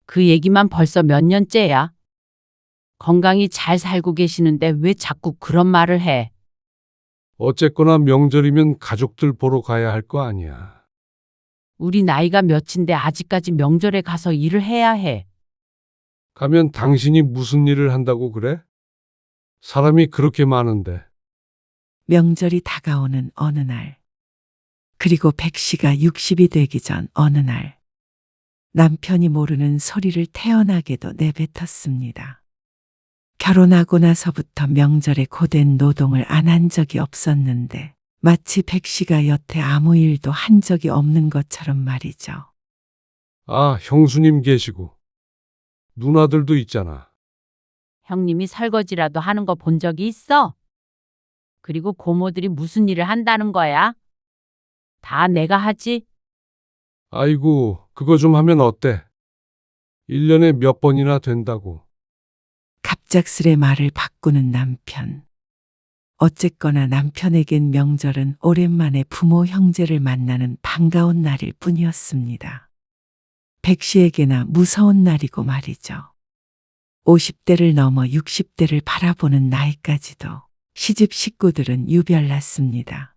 그 얘기만 벌써 몇 년째야. 건강히 잘 살고 계시는데 왜 자꾸 그런 말을 해? 어쨌거나 명절이면 가족들 보러 가야 할 거 아니야. 우리 나이가 몇인데 아직까지 명절에 가서 일을 해야 해. 가면 당신이 무슨 일을 한다고 그래? 사람이 그렇게 많은데. 명절이 다가오는 어느 날, 그리고 백 씨가 60이 되기 전 어느 날, 남편이 모르는 소리를 태연하게도 내뱉었습니다. 결혼하고 나서부터 명절에 고된 노동을 안 한 적이 없었는데 마치 백 씨가 여태 아무 일도 한 적이 없는 것처럼 말이죠. 아, 형수님 계시고. 누나들도 있잖아. 형님이 설거지라도 하는 거 본 적이 있어? 그리고 고모들이 무슨 일을 한다는 거야? 다 내가 하지? 아이고, 그거 좀 하면 어때? 1년에 몇 번이나 된다고. 갑작스레 말을 바꾸는 남편. 어쨌거나 남편에겐 명절은 오랜만에 부모 형제를 만나는 반가운 날일 뿐이었습니다. 백 씨에게나 무서운 날이고 말이죠. 50대를 넘어 60대를 바라보는 나이까지도 시집 식구들은 유별났습니다.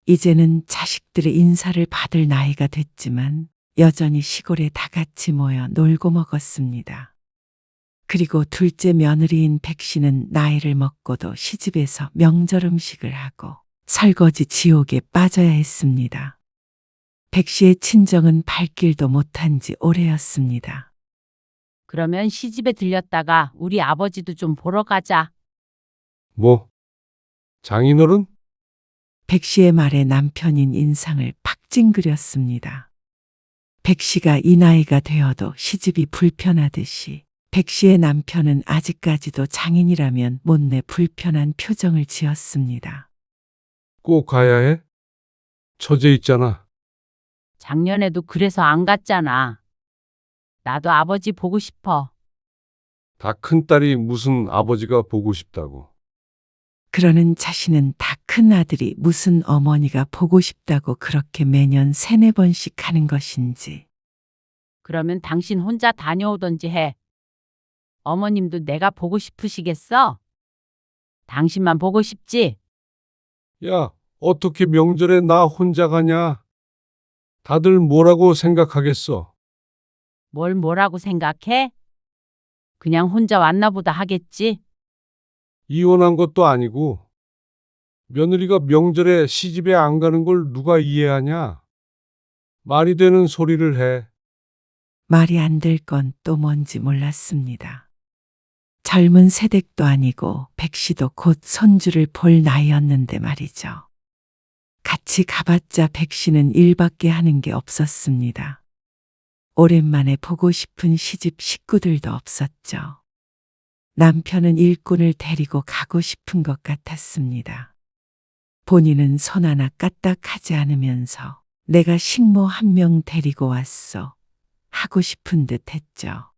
이제는 자식들의 인사를 받을 나이가 됐지만 여전히 시골에 다 같이 모여 놀고 먹었습니다. 그리고 둘째 며느리인 백 씨는 나이를 먹고도 시집에서 명절 음식을 하고 설거지 지옥에 빠져야 했습니다. 백 씨의 친정은 발길도 못한 지 오래였습니다. 그러면 시집에 들렸다가 우리 아버지도 좀 보러 가자. 뭐? 장인어른? 백 씨의 말에 남편인 인상을 팍 찡그렸습니다. 백 씨가 이 나이가 되어도 시집이 불편하듯이 백 씨의 남편은 아직까지도 장인이라면 못내 불편한 표정을 지었습니다. 꼭 가야 해? 처제 있잖아. 작년에도 그래서 안 갔잖아. 나도 아버지 보고 싶어. 다 큰딸이 무슨 아버지가 보고 싶다고. 그러는 자신은 다 큰 아들이 무슨 어머니가 보고 싶다고 그렇게 매년 3-4번씩 하는 것인지. 그러면 당신 혼자 다녀오던지 해. 어머님도 내가 보고 싶으시겠어? 당신만 보고 싶지? 야, 어떻게 명절에 나 혼자 가냐? 다들 뭐라고 생각하겠어? 뭘 뭐라고 생각해? 그냥 혼자 왔나 보다 하겠지? 이혼한 것도 아니고 며느리가 명절에 시집에 안 가는 걸 누가 이해하냐? 말이 되는 소리를 해. 말이 안 될 건 또 뭔지 몰랐습니다. 젊은 새댁도 아니고 백 씨도 곧 손주를 볼 나이였는데 말이죠. 같이 가봤자 백 씨는 일밖에 하는 게 없었습니다. 오랜만에 보고 싶은 시집 식구들도 없었죠. 남편은 일꾼을 데리고 가고 싶은 것 같았습니다. 본인은 손 하나 까딱하지 않으면서 내가 식모 1명 데리고 왔어 하고 싶은 듯 했죠.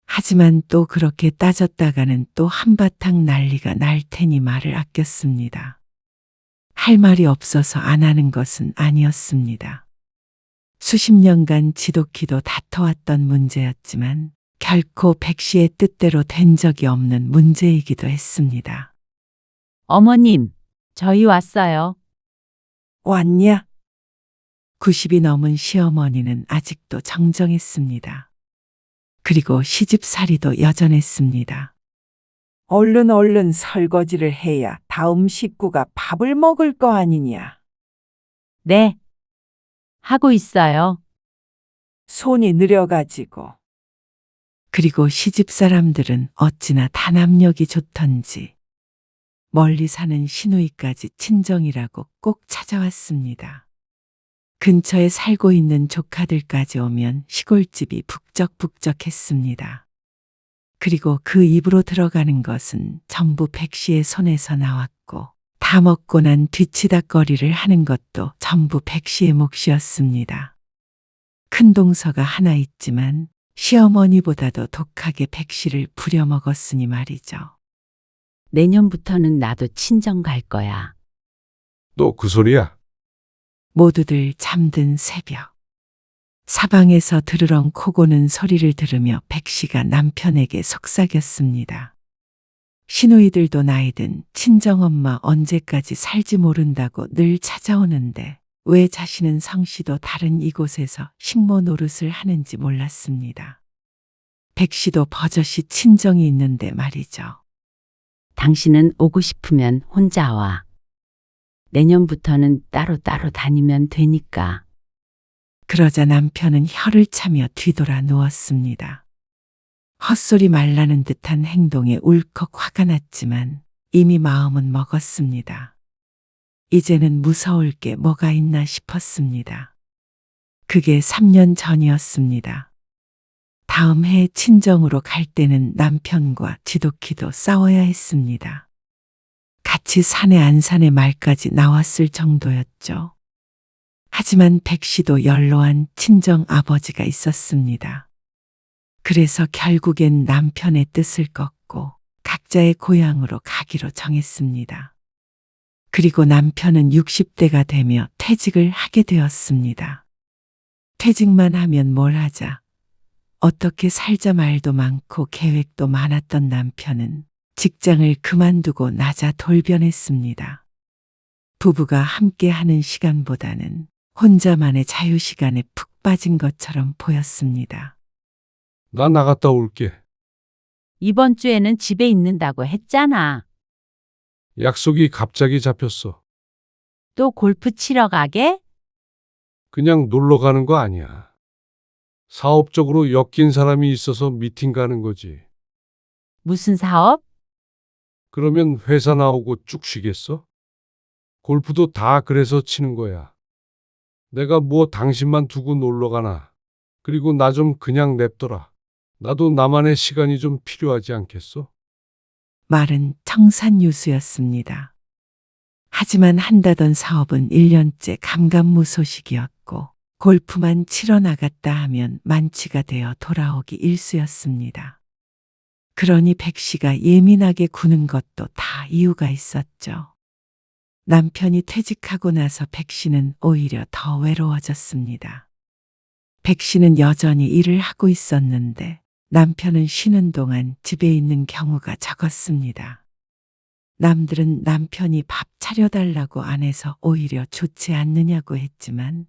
하지만 또 그렇게 따졌다가는 또 한바탕 난리가 날 테니 말을 아꼈습니다. 할 말이 없어서 안 하는 것은 아니었습니다. 수십 년간 지독히도 다퉈왔던 문제였지만 결코 백 씨의 뜻대로 된 적이 없는 문제이기도 했습니다. 어머님, 저희 왔어요. 왔냐? 90이 넘은 시어머니는 아직도 정정했습니다. 그리고 시집살이도 여전했습니다. 얼른 설거지를 해야 다음 식구가 밥을 먹을 거 아니냐. 네. 하고 있어요. 손이 느려가지고. 그리고 시집 사람들은 어찌나 단합력이 좋던지 멀리 사는 시누이까지 친정이라고 꼭 찾아왔습니다. 근처에 살고 있는 조카들까지 오면 시골집이 북적북적했습니다. 그리고 그 입으로 들어가는 것은 전부 백 씨의 손에서 나왔고 다 먹고 난 뒤치다꺼리를 하는 것도 전부 백 씨의 몫이었습니다. 큰 동서가 하나 있지만 시어머니보다도 독하게 백 씨를 부려먹었으니 말이죠. 내년부터는 나도 친정 갈 거야. 또 그 소리야? 모두들 잠든 새벽. 사방에서 드르렁 코고는 소리를 들으며 백 씨가 남편에게 속삭였습니다. 시누이들도 나이든 친정엄마 언제까지 살지 모른다고 늘 찾아오는데 왜 자신은 성씨도 다른 이곳에서 식모 노릇을 하는지 몰랐습니다. 백 씨도 버젓이 친정이 있는데 말이죠. 당신은 오고 싶으면 혼자 와. 내년부터는 따로따로 다니면 되니까. 그러자 남편은 혀를 차며 뒤돌아 누웠습니다. 헛소리 말라는 듯한 행동에 울컥 화가 났지만 이미 마음은 먹었습니다. 이제는 무서울 게 뭐가 있나 싶었습니다. 그게 3년 전이었습니다. 다음 해 친정으로 갈 때는 남편과 지독히도 싸워야 했습니다. 같이 사내 안 사내 말까지 나왔을 정도였죠. 하지만 백 씨도 연로한 친정 아버지가 있었습니다. 그래서 결국엔 남편의 뜻을 꺾고 각자의 고향으로 가기로 정했습니다. 그리고 남편은 60대가 되며 퇴직을 하게 되었습니다. 퇴직만 하면 뭘 하자. 어떻게 살자 말도 많고 계획도 많았던 남편은 직장을 그만두고 나자 돌변했습니다. 부부가 함께 하는 시간보다는 혼자만의 자유시간에 푹 빠진 것처럼 보였습니다. 나 나갔다 올게. 이번 주에는 집에 있는다고 했잖아. 약속이 갑자기 잡혔어. 또 골프 치러 가게? 그냥 놀러 가는 거 아니야. 사업적으로 엮인 사람이 있어서 미팅 가는 거지. 무슨 사업? 그러면 회사 나오고 쭉 쉬겠어? 골프도 다 그래서 치는 거야. 내가 뭐 당신만 두고 놀러 가나. 그리고 나 좀 그냥 냅둬라. 나도 나만의 시간이 좀 필요하지 않겠어? 말은 청산유수였습니다. 하지만 한다던 사업은 1년째 감감무소식이었고 골프만 치러 나갔다 하면 만취가 되어 돌아오기 일쑤였습니다. 그러니 백 씨가 예민하게 구는 것도 다 이유가 있었죠. 남편이 퇴직하고 나서 백 씨는 오히려 더 외로워졌습니다. 백 씨는 여전히 일을 하고 있었는데 남편은 쉬는 동안 집에 있는 경우가 적었습니다. 남들은 남편이 밥 차려달라고 안 해서 오히려 좋지 않느냐고 했지만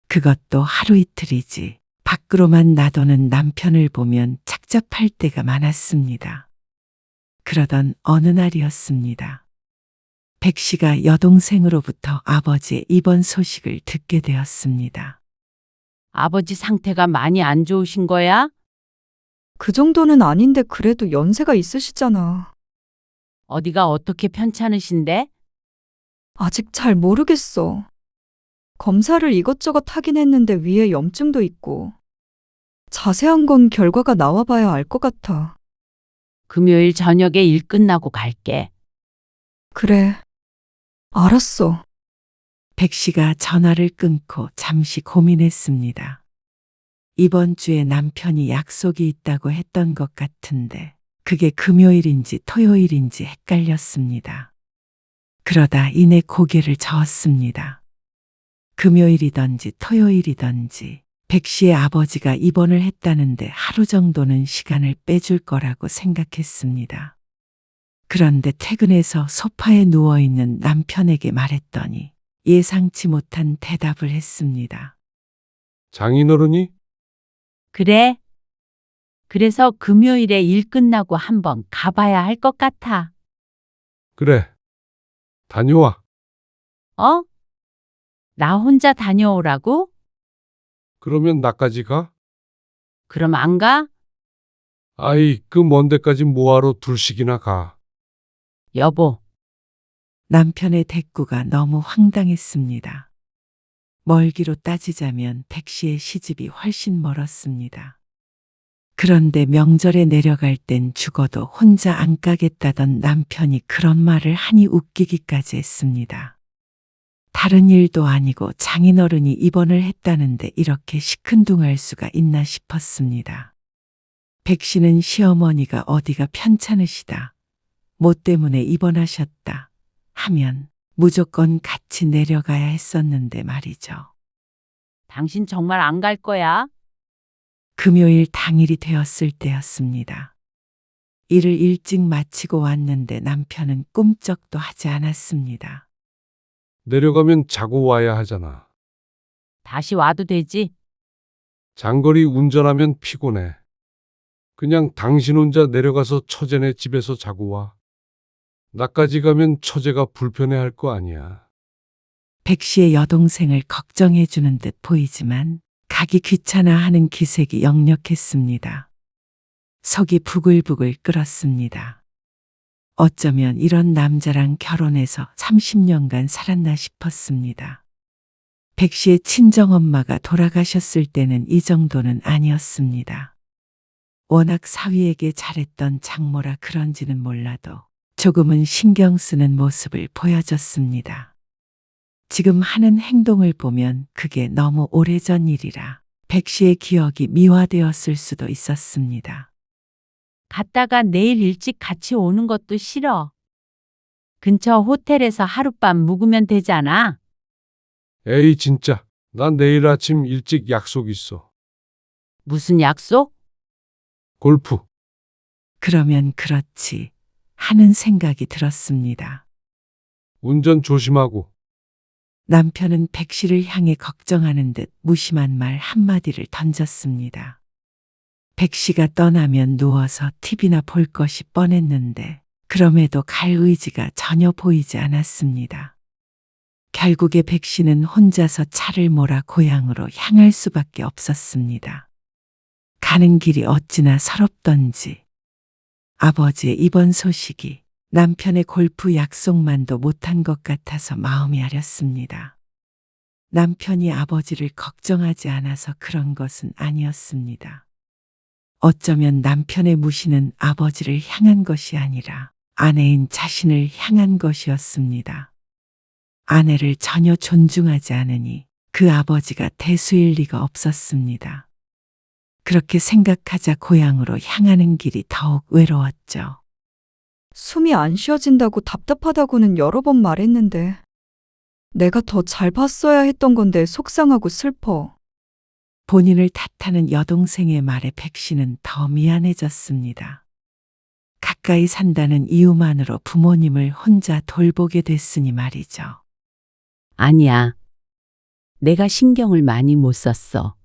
그것도 하루 이틀이지 밖으로만 나도는 남편을 보면 착잡할 때가 많았습니다. 그러던 어느 날이었습니다. 백 씨가 여동생으로부터 아버지의 입원 소식을 듣게 되었습니다. 아버지 상태가 많이 안 좋으신 거야? 그 정도는 아닌데 그래도 연세가 있으시잖아. 어디가 어떻게 편찮으신데? 아직 잘 모르겠어. 검사를 이것저것 하긴 했는데 위에 염증도 있고. 자세한 건 결과가 나와봐야 알 것 같아. 금요일 저녁에 일 끝나고 갈게. 그래. 알았어. 백 씨가 전화를 끊고 잠시 고민했습니다. 이번 주에 남편이 약속이 있다고 했던 것 같은데 그게 금요일인지 토요일인지 헷갈렸습니다. 그러다 이내 고개를 저었습니다. 금요일이던지 토요일이던지 백 씨의 아버지가 입원을 했다는데 하루 정도는 시간을 빼줄 거라고 생각했습니다. 그런데 퇴근해서 소파에 누워있는 남편에게 말했더니 예상치 못한 대답을 했습니다. 장인어른이? 그래. 그래서 금요일에 일 끝나고 한번 가봐야 할 것 같아. 그래. 다녀와. 어? 나 혼자 다녀오라고? 그러면 나까지 가? 그럼 안 가? 아이, 그 먼 데까지 뭐하러 둘씩이나 가. 여보, 남편의 대꾸가 너무 황당했습니다. 멀기로 따지자면 백 씨의 시집이 훨씬 멀었습니다. 그런데 명절에 내려갈 땐 죽어도 혼자 안 가겠다던 남편이 그런 말을 하니 웃기기까지 했습니다. 다른 일도 아니고 장인어른이 입원을 했다는데 이렇게 시큰둥할 수가 있나 싶었습니다. 백 씨는 시어머니가 어디가 편찮으시다, 뭐 때문에 입원하셨다 하면 무조건 같이 내려가야 했었는데 말이죠. 당신 정말 안 갈 거야? 금요일 당일이 되었을 때였습니다. 일을 일찍 마치고 왔는데 남편은 꿈쩍도 하지 않았습니다. 내려가면 자고 와야 하잖아. 다시 와도 되지. 장거리 운전하면 피곤해. 그냥 당신 혼자 내려가서 처제네 집에서 자고 와. 나까지 가면 처제가 불편해할 거 아니야. 백 씨의 여동생을 걱정해 주는 듯 보이지만 가기 귀찮아하는 기색이 역력했습니다. 속이 부글부글 끓었습니다. 어쩌면 이런 남자랑 결혼해서 30년간 살았나 싶었습니다. 백 씨의 친정엄마가 돌아가셨을 때는 이 정도는 아니었습니다. 워낙 사위에게 잘했던 장모라 그런지는 몰라도 조금은 신경 쓰는 모습을 보여줬습니다. 지금 하는 행동을 보면 그게 너무 오래전 일이라 백 씨의 기억이 미화되었을 수도 있었습니다. 갔다가 내일 일찍 같이 오는 것도 싫어. 근처 호텔에서 하룻밤 묵으면 되잖아. 에이 진짜. 난 내일 아침 일찍 약속 있어. 무슨 약속? 골프. 그러면 그렇지 하는 생각이 들었습니다. 운전 조심하고. 남편은 백 씨를 향해 걱정하는 듯 무심한 말 한마디를 던졌습니다. 백 씨가 떠나면 누워서 TV나 볼 것이 뻔했는데 그럼에도 갈 의지가 전혀 보이지 않았습니다. 결국에 백 씨는 혼자서 차를 몰아 고향으로 향할 수밖에 없었습니다. 가는 길이 어찌나 서럽던지 아버지의 이번 소식이 남편의 골프 약속만도 못한 것 같아서 마음이 아렸습니다. 남편이 아버지를 걱정하지 않아서 그런 것은 아니었습니다. 어쩌면 남편의 무시는 아버지를 향한 것이 아니라 아내인 자신을 향한 것이었습니다. 아내를 전혀 존중하지 않으니 그 아버지가 대수일 리가 없었습니다. 그렇게 생각하자 고향으로 향하는 길이 더욱 외로웠죠. 숨이 안 쉬어진다고 답답하다고는 여러 번 말했는데 내가 더 잘 봤어야 했던 건데 속상하고 슬퍼. 본인을 탓하는 여동생의 말에 백 씨는 더 미안해졌습니다. 가까이 산다는 이유만으로 부모님을 혼자 돌보게 됐으니 말이죠. 아니야. 내가 신경을 많이 못 썼어.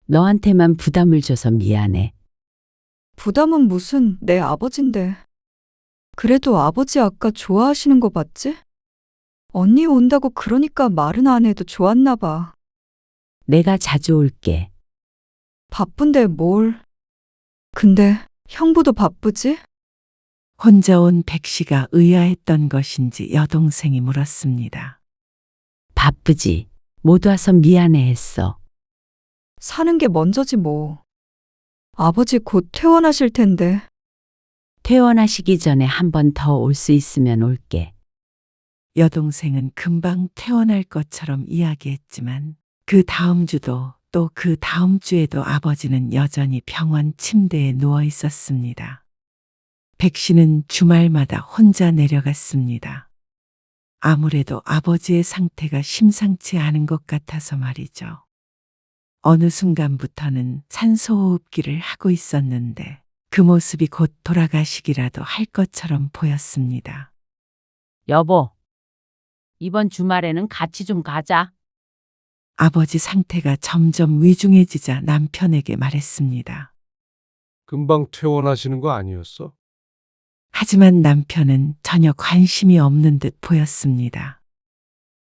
너한테만 부담을 줘서 미안해. 부담은 무슨 내 아버진데. 그래도 아버지 아까 좋아하시는 거 봤지? 언니 온다고 그러니까 말은 안 해도 좋았나 봐. 내가 자주 올게. 바쁜데 뭘. 근데 형부도 바쁘지? 혼자 온 백 씨가 의아했던 것인지 여동생이 물었습니다. 바쁘지. 못 와서 미안해 했어. 사는 게 먼저지 뭐. 아버지 곧 퇴원하실 텐데. 퇴원하시기 전에 한 번 더 올 수 있으면 올게. 여동생은 금방 퇴원할 것처럼 이야기했지만 그 다음 주도 또 그 다음 주에도 아버지는 여전히 병원 침대에 누워 있었습니다. 백 씨는 주말마다 혼자 내려갔습니다. 아무래도 아버지의 상태가 심상치 않은 것 같아서 말이죠. 어느 순간부터는 산소호흡기를 하고 있었는데 그 모습이 곧 돌아가시기라도 할 것처럼 보였습니다. 여보, 이번 주말에는 같이 좀 가자. 아버지 상태가 점점 위중해지자 남편에게 말했습니다. 금방 퇴원하시는 거 아니었어? 하지만 남편은 전혀 관심이 없는 듯 보였습니다.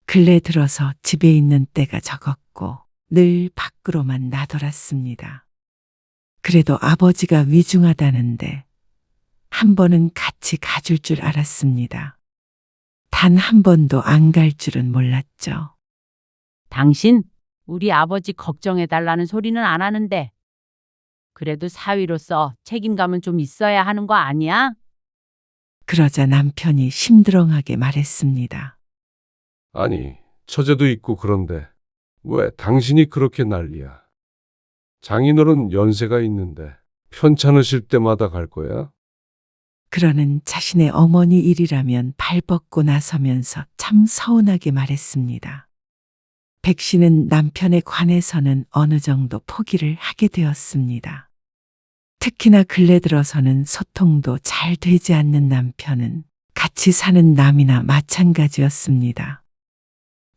근래 들어서 집에 있는 때가 적었고 늘 밖으로만 나돌았습니다. 그래도 아버지가 위중하다는데 한 번은 같이 가줄 줄 알았습니다. 단 한 번도 안 갈 줄은 몰랐죠. 당신, 우리 아버지 걱정해달라는 소리는 안 하는데. 그래도 사위로서 책임감은 좀 있어야 하는 거 아니야? 그러자 남편이 심드렁하게 말했습니다. 아니, 처제도 있고 그런데 왜 당신이 그렇게 난리야? 장인어른 연세가 있는데 편찮으실 때마다 갈 거야? 그러는 자신의 어머니 일이라면 발벗고 나서면서 참 서운하게 말했습니다. 백 씨는 남편에 관해서는 어느 정도 포기를 하게 되었습니다. 특히나 근래 들어서는 소통도 잘 되지 않는 남편은 같이 사는 남이나 마찬가지였습니다.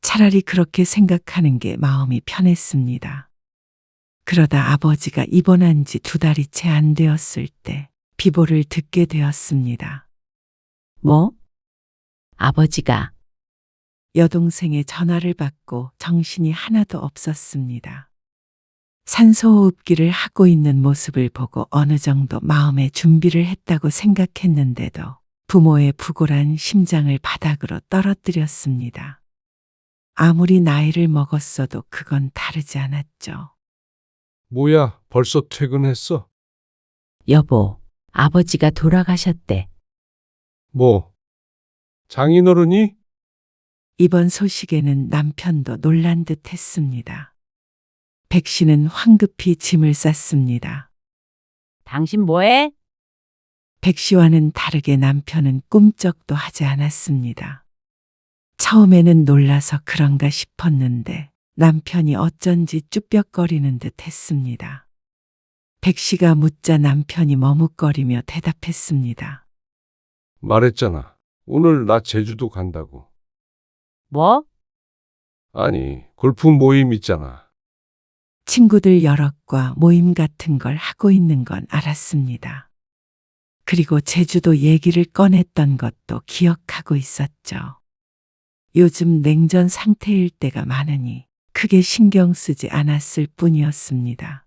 차라리 그렇게 생각하는 게 마음이 편했습니다. 그러다 아버지가 입원한 지 2달이 채 안 되었을 때 비보를 듣게 되었습니다. 뭐? 아버지가 여동생의 전화를 받고 정신이 하나도 없었습니다. 산소호흡기를 하고 있는 모습을 보고 어느 정도 마음의 준비를 했다고 생각했는데도 부모의 부골한 심장을 바닥으로 떨어뜨렸습니다. 아무리 나이를 먹었어도 그건 다르지 않았죠. 뭐야, 벌써 퇴근했어? 여보, 아버지가 돌아가셨대. 뭐? 장인어른이? 이번 소식에는 남편도 놀란 듯 했습니다. 백 씨는 황급히 짐을 쌌습니다. 당신 뭐해? 백 씨와는 다르게 남편은 꿈쩍도 하지 않았습니다. 처음에는 놀라서 그런가 싶었는데 남편이 어쩐지 쭈뼛거리는 듯 했습니다. 백 씨가 묻자 남편이 머뭇거리며 대답했습니다. 말했잖아. 오늘 나 제주도 간다고. 뭐? 아니, 골프 모임 있잖아. 친구들 여럿과 모임 같은 걸 하고 있는 건 알았습니다. 그리고 제주도 얘기를 꺼냈던 것도 기억하고 있었죠. 요즘 냉전 상태일 때가 많으니 크게 신경 쓰지 않았을 뿐이었습니다.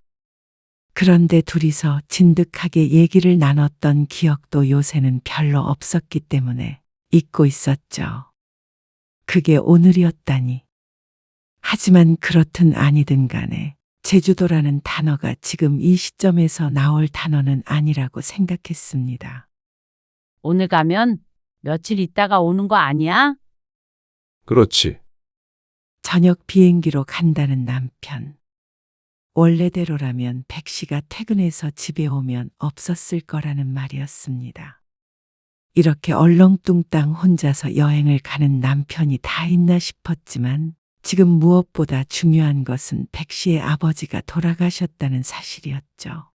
그런데 둘이서 진득하게 얘기를 나눴던 기억도 요새는 별로 없었기 때문에 잊고 있었죠. 그게 오늘이었다니. 하지만 그렇든 아니든 간에 제주도라는 단어가 지금 이 시점에서 나올 단어는 아니라고 생각했습니다. 오늘 가면 며칠 있다가 오는 거 아니야? 그렇지. 저녁 비행기로 간다는 남편. 원래대로라면 백 씨가 퇴근해서 집에 오면 없었을 거라는 말이었습니다. 이렇게 얼렁뚱땅 혼자서 여행을 가는 남편이 다 있나 싶었지만 지금 무엇보다 중요한 것은 백 씨의 아버지가 돌아가셨다는 사실이었죠.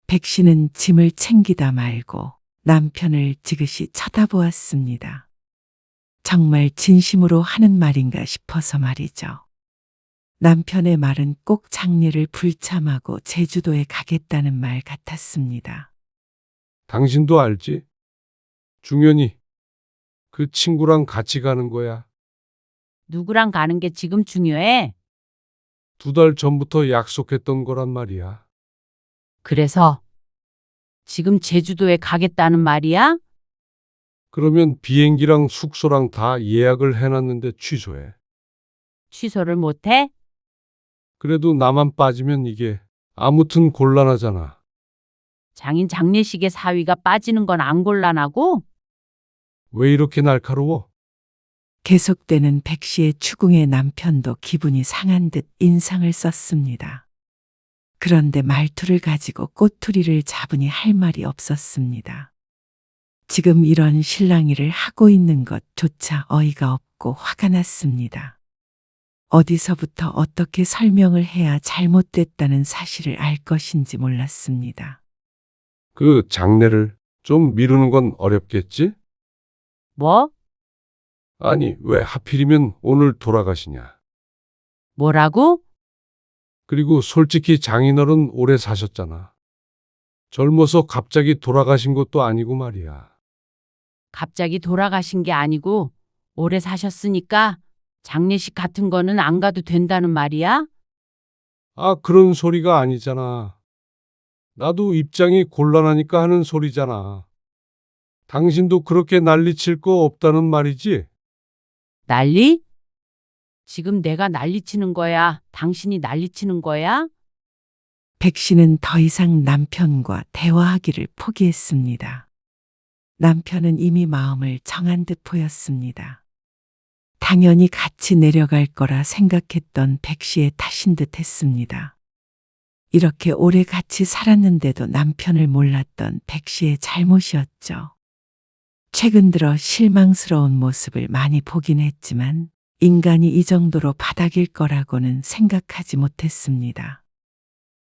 백 씨는 짐을 챙기다 말고 남편을 지그시 쳐다보았습니다. 정말 진심으로 하는 말인가 싶어서 말이죠. 남편의 말은 꼭 장례를 불참하고 제주도에 가겠다는 말 같았습니다. 당신도 알지? 중현이 그 친구랑 같이 가는 거야. 누구랑 가는 게 지금 중요해? 2달 전부터 약속했던 거란 말이야. 그래서 지금 제주도에 가겠다는 말이야? 그러면 비행기랑 숙소랑 다 예약을 해놨는데 취소해. 취소를 못해? 그래도 나만 빠지면 이게 아무튼 곤란하잖아. 장인 장례식에 사위가 빠지는 건 안 곤란하고? 왜 이렇게 날카로워? 계속되는 백 씨의 추궁에 남편도 기분이 상한 듯 인상을 썼습니다. 그런데 말투를 가지고 꼬투리를 잡으니 할 말이 없었습니다. 지금 이런 실랑이를 하고 있는 것조차 어이가 없고 화가 났습니다. 어디서부터 어떻게 설명을 해야 잘못됐다는 사실을 알 것인지 몰랐습니다. 그 장례를 좀 미루는 건 어렵겠지? 뭐? 아니, 왜 하필이면 오늘 돌아가시냐? 뭐라고? 그리고 솔직히 장인어른 오래 사셨잖아. 젊어서 갑자기 돌아가신 것도 아니고 말이야. 갑자기 돌아가신 게 아니고 오래 사셨으니까 장례식 같은 거는 안 가도 된다는 말이야? 아, 그런 소리가 아니잖아. 나도 입장이 곤란하니까 하는 소리잖아. 당신도 그렇게 난리칠 거 없다는 말이지? 난리? 지금 내가 난리치는 거야? 당신이 난리치는 거야? 백 씨는 더 이상 남편과 대화하기를 포기했습니다. 남편은 이미 마음을 정한 듯 보였습니다. 당연히 같이 내려갈 거라 생각했던 백 씨의 탓인 듯 했습니다. 이렇게 오래 같이 살았는데도 남편을 몰랐던 백 씨의 잘못이었죠. 최근 들어 실망스러운 모습을 많이 보긴 했지만 인간이 이 정도로 바닥일 거라고는 생각하지 못했습니다.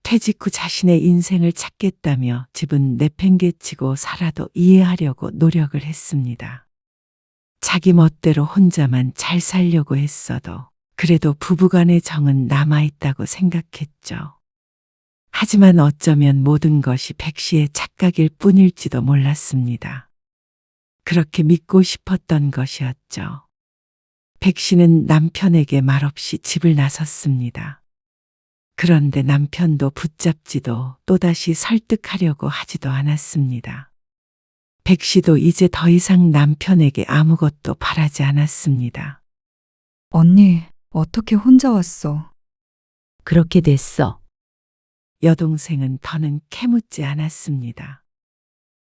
퇴직 후 자신의 인생을 찾겠다며 집은 내팽개치고 살아도 이해하려고 노력을 했습니다. 자기 멋대로 혼자만 잘 살려고 했어도 그래도 부부간의 정은 남아있다고 생각했죠. 하지만 어쩌면 모든 것이 백 씨의 착각일 뿐일지도 몰랐습니다. 그렇게 믿고 싶었던 것이었죠. 백 씨는 남편에게 말없이 집을 나섰습니다. 그런데 남편도 붙잡지도 또다시 설득하려고 하지도 않았습니다. 백 씨도 이제 더 이상 남편에게 아무것도 바라지 않았습니다. 언니, 어떻게 혼자 왔어? 그렇게 됐어. 여동생은 더는 캐묻지 않았습니다.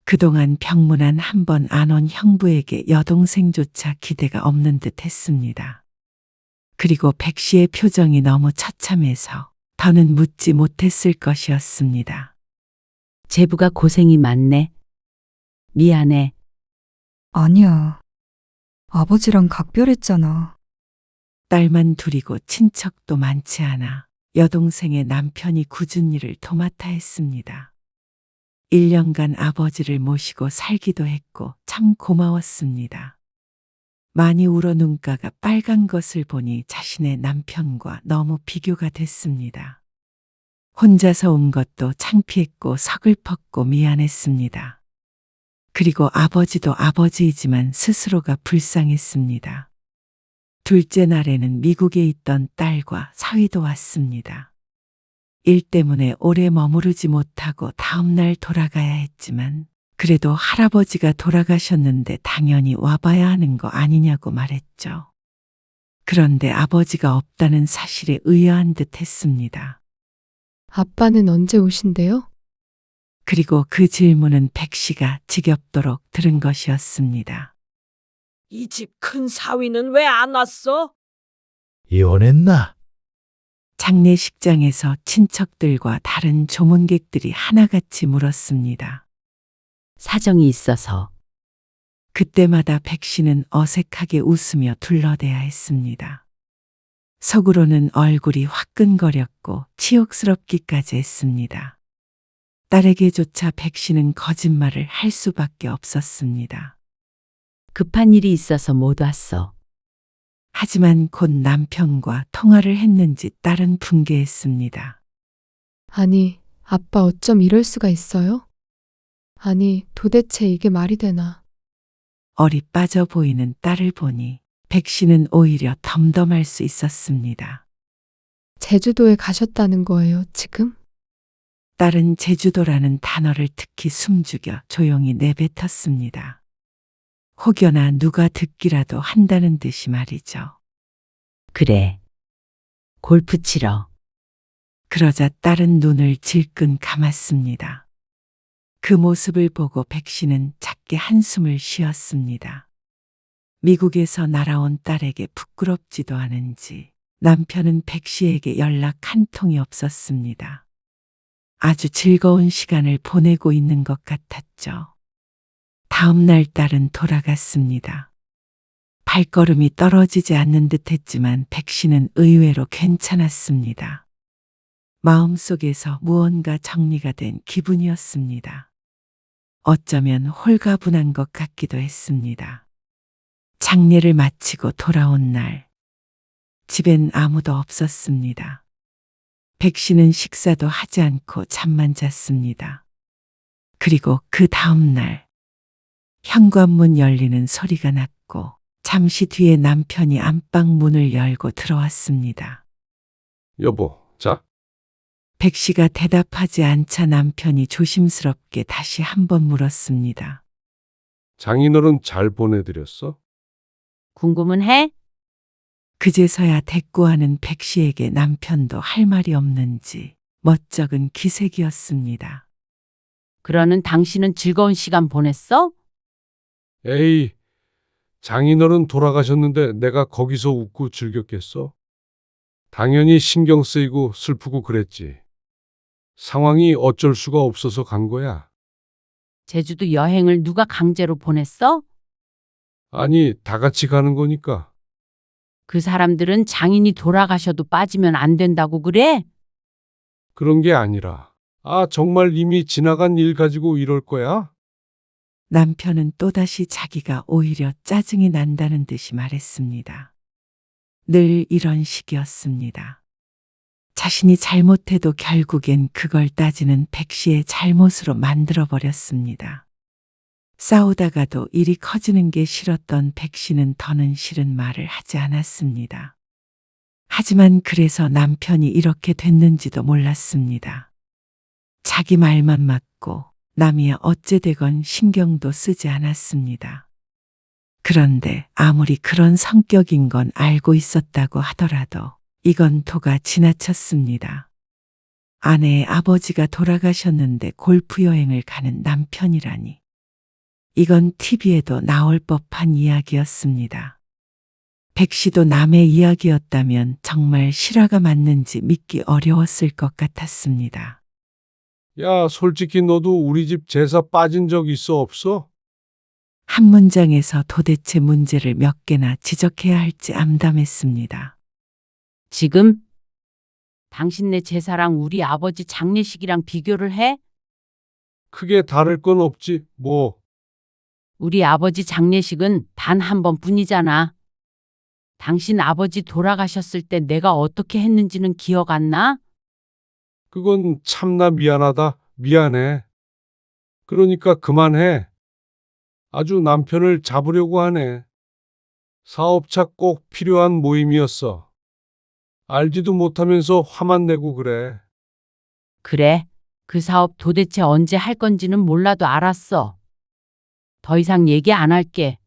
그동안 병문안 한 번 안 온 형부에게 여동생조차 기대가 없는 듯 했습니다. 그리고 백 씨의 표정이 너무 처참해서 더는 묻지 못했을 것이었습니다. 제부가 고생이 많네. 미안해. 아니야. 아버지랑 각별했잖아. 딸만 둘이고 친척도 많지 않아 여동생의 남편이 굳은 일을 도맡아 했습니다. 1년간 아버지를 모시고 살기도 했고 참 고마웠습니다. 많이 울어 눈가가 빨간 것을 보니 자신의 남편과 너무 비교가 됐습니다. 혼자서 온 것도 창피했고 서글펐고 미안했습니다. 그리고 아버지도 아버지이지만 스스로가 불쌍했습니다. 둘째 날에는 미국에 있던 딸과 사위도 왔습니다. 일 때문에 오래 머무르지 못하고 다음 날 돌아가야 했지만 그래도 할아버지가 돌아가셨는데 당연히 와봐야 하는 거 아니냐고 말했죠. 그런데 아버지가 없다는 사실에 의아한 듯 했습니다. 아빠는 언제 오신대요? 그리고 그 질문은 백 씨가 지겹도록 들은 것이었습니다. 이 집 큰 사위는 왜 안 왔어? 이혼했나? 장례식장에서 친척들과 다른 조문객들이 하나같이 물었습니다. 사정이 있어서. 그때마다 백 씨는 어색하게 웃으며 둘러대야 했습니다. 속으로는 얼굴이 화끈거렸고 치욕스럽기까지 했습니다. 딸에게조차 백 씨는 거짓말을 할 수밖에 없었습니다. 급한 일이 있어서 못 왔어. 하지만 곧 남편과 통화를 했는지 딸은 분개했습니다. 아니, 아빠 어쩜 이럴 수가 있어요? 아니, 도대체 이게 말이 되나? 얼이 빠져 보이는 딸을 보니 백 씨는 오히려 덤덤할 수 있었습니다. 제주도에 가셨다는 거예요, 지금? 딸은 제주도라는 단어를 특히 숨죽여 조용히 내뱉었습니다. 혹여나 누가 듣기라도 한다는 듯이 말이죠. 그래. 골프 치러. 그러자 딸은 눈을 질끈 감았습니다. 그 모습을 보고 백 씨는 작게 한숨을 쉬었습니다. 미국에서 날아온 딸에게 부끄럽지도 않은지 남편은 백 씨에게 연락 한 통이 없었습니다. 아주 즐거운 시간을 보내고 있는 것 같았죠. 다음 날 딸은 돌아갔습니다. 발걸음이 떨어지지 않는 듯 했지만 백 씨는 의외로 괜찮았습니다. 마음속에서 무언가 정리가 된 기분이었습니다. 어쩌면 홀가분한 것 같기도 했습니다. 장례를 마치고 돌아온 날, 집엔 아무도 없었습니다. 백 씨는 식사도 하지 않고 잠만 잤습니다. 그리고 그 다음 날, 현관문 열리는 소리가 났고 잠시 뒤에 남편이 안방 문을 열고 들어왔습니다. 여보, 자. 백 씨가 대답하지 않자 남편이 조심스럽게 다시 한번 물었습니다. 장인어른 잘 보내드렸어? 궁금은 해? 그제서야 대꾸하는 백 씨에게 남편도 할 말이 없는지 멋쩍은 기색이었습니다. 그러는 당신은 즐거운 시간 보냈어? 에이, 장인어른 돌아가셨는데 내가 거기서 웃고 즐겼겠어? 당연히 신경 쓰이고 슬프고 그랬지. 상황이 어쩔 수가 없어서 간 거야. 제주도 여행을 누가 강제로 보냈어? 아니, 다 같이 가는 거니까. 그 사람들은 장인이 돌아가셔도 빠지면 안 된다고 그래? 그런 게 아니라. 아, 정말 이미 지나간 일 가지고 이럴 거야? 남편은 또다시 자기가 오히려 짜증이 난다는 듯이 말했습니다. 늘 이런 식이었습니다. 자신이 잘못해도 결국엔 그걸 따지는 백 씨의 잘못으로 만들어버렸습니다. 싸우다가도 일이 커지는 게 싫었던 백 씨는 더는 싫은 말을 하지 않았습니다. 하지만 그래서 남편이 이렇게 됐는지도 몰랐습니다. 자기 말만 맞고 남이야 어째되건 신경도 쓰지 않았습니다. 그런데 아무리 그런 성격인 건 알고 있었다고 하더라도 이건 도가 지나쳤습니다. 아내의 아버지가 돌아가셨는데 골프 여행을 가는 남편이라니. 이건 TV에도 나올 법한 이야기였습니다. 백 씨도 남의 이야기였다면 정말 실화가 맞는지 믿기 어려웠을 것 같았습니다. 야, 솔직히 너도 우리 집 제사 빠진 적 있어 없어? 한 문장에서 도대체 문제를 몇 개나 지적해야 할지 암담했습니다. 지금? 당신네 제사랑 우리 아버지 장례식이랑 비교를 해? 크게 다를 건 없지, 뭐. 우리 아버지 장례식은 단 한 번뿐이잖아. 당신 아버지 돌아가셨을 때 내가 어떻게 했는지는 기억 안 나? 그건 참나 미안하다. 미안해. 그러니까 그만해. 아주 남편을 잡으려고 하네. 사업차 꼭 필요한 모임이었어. 알지도 못하면서 화만 내고 그래. 그래. 그 사업 도대체 언제 할 건지는 몰라도 알았어. 더 이상 얘기 안 할게.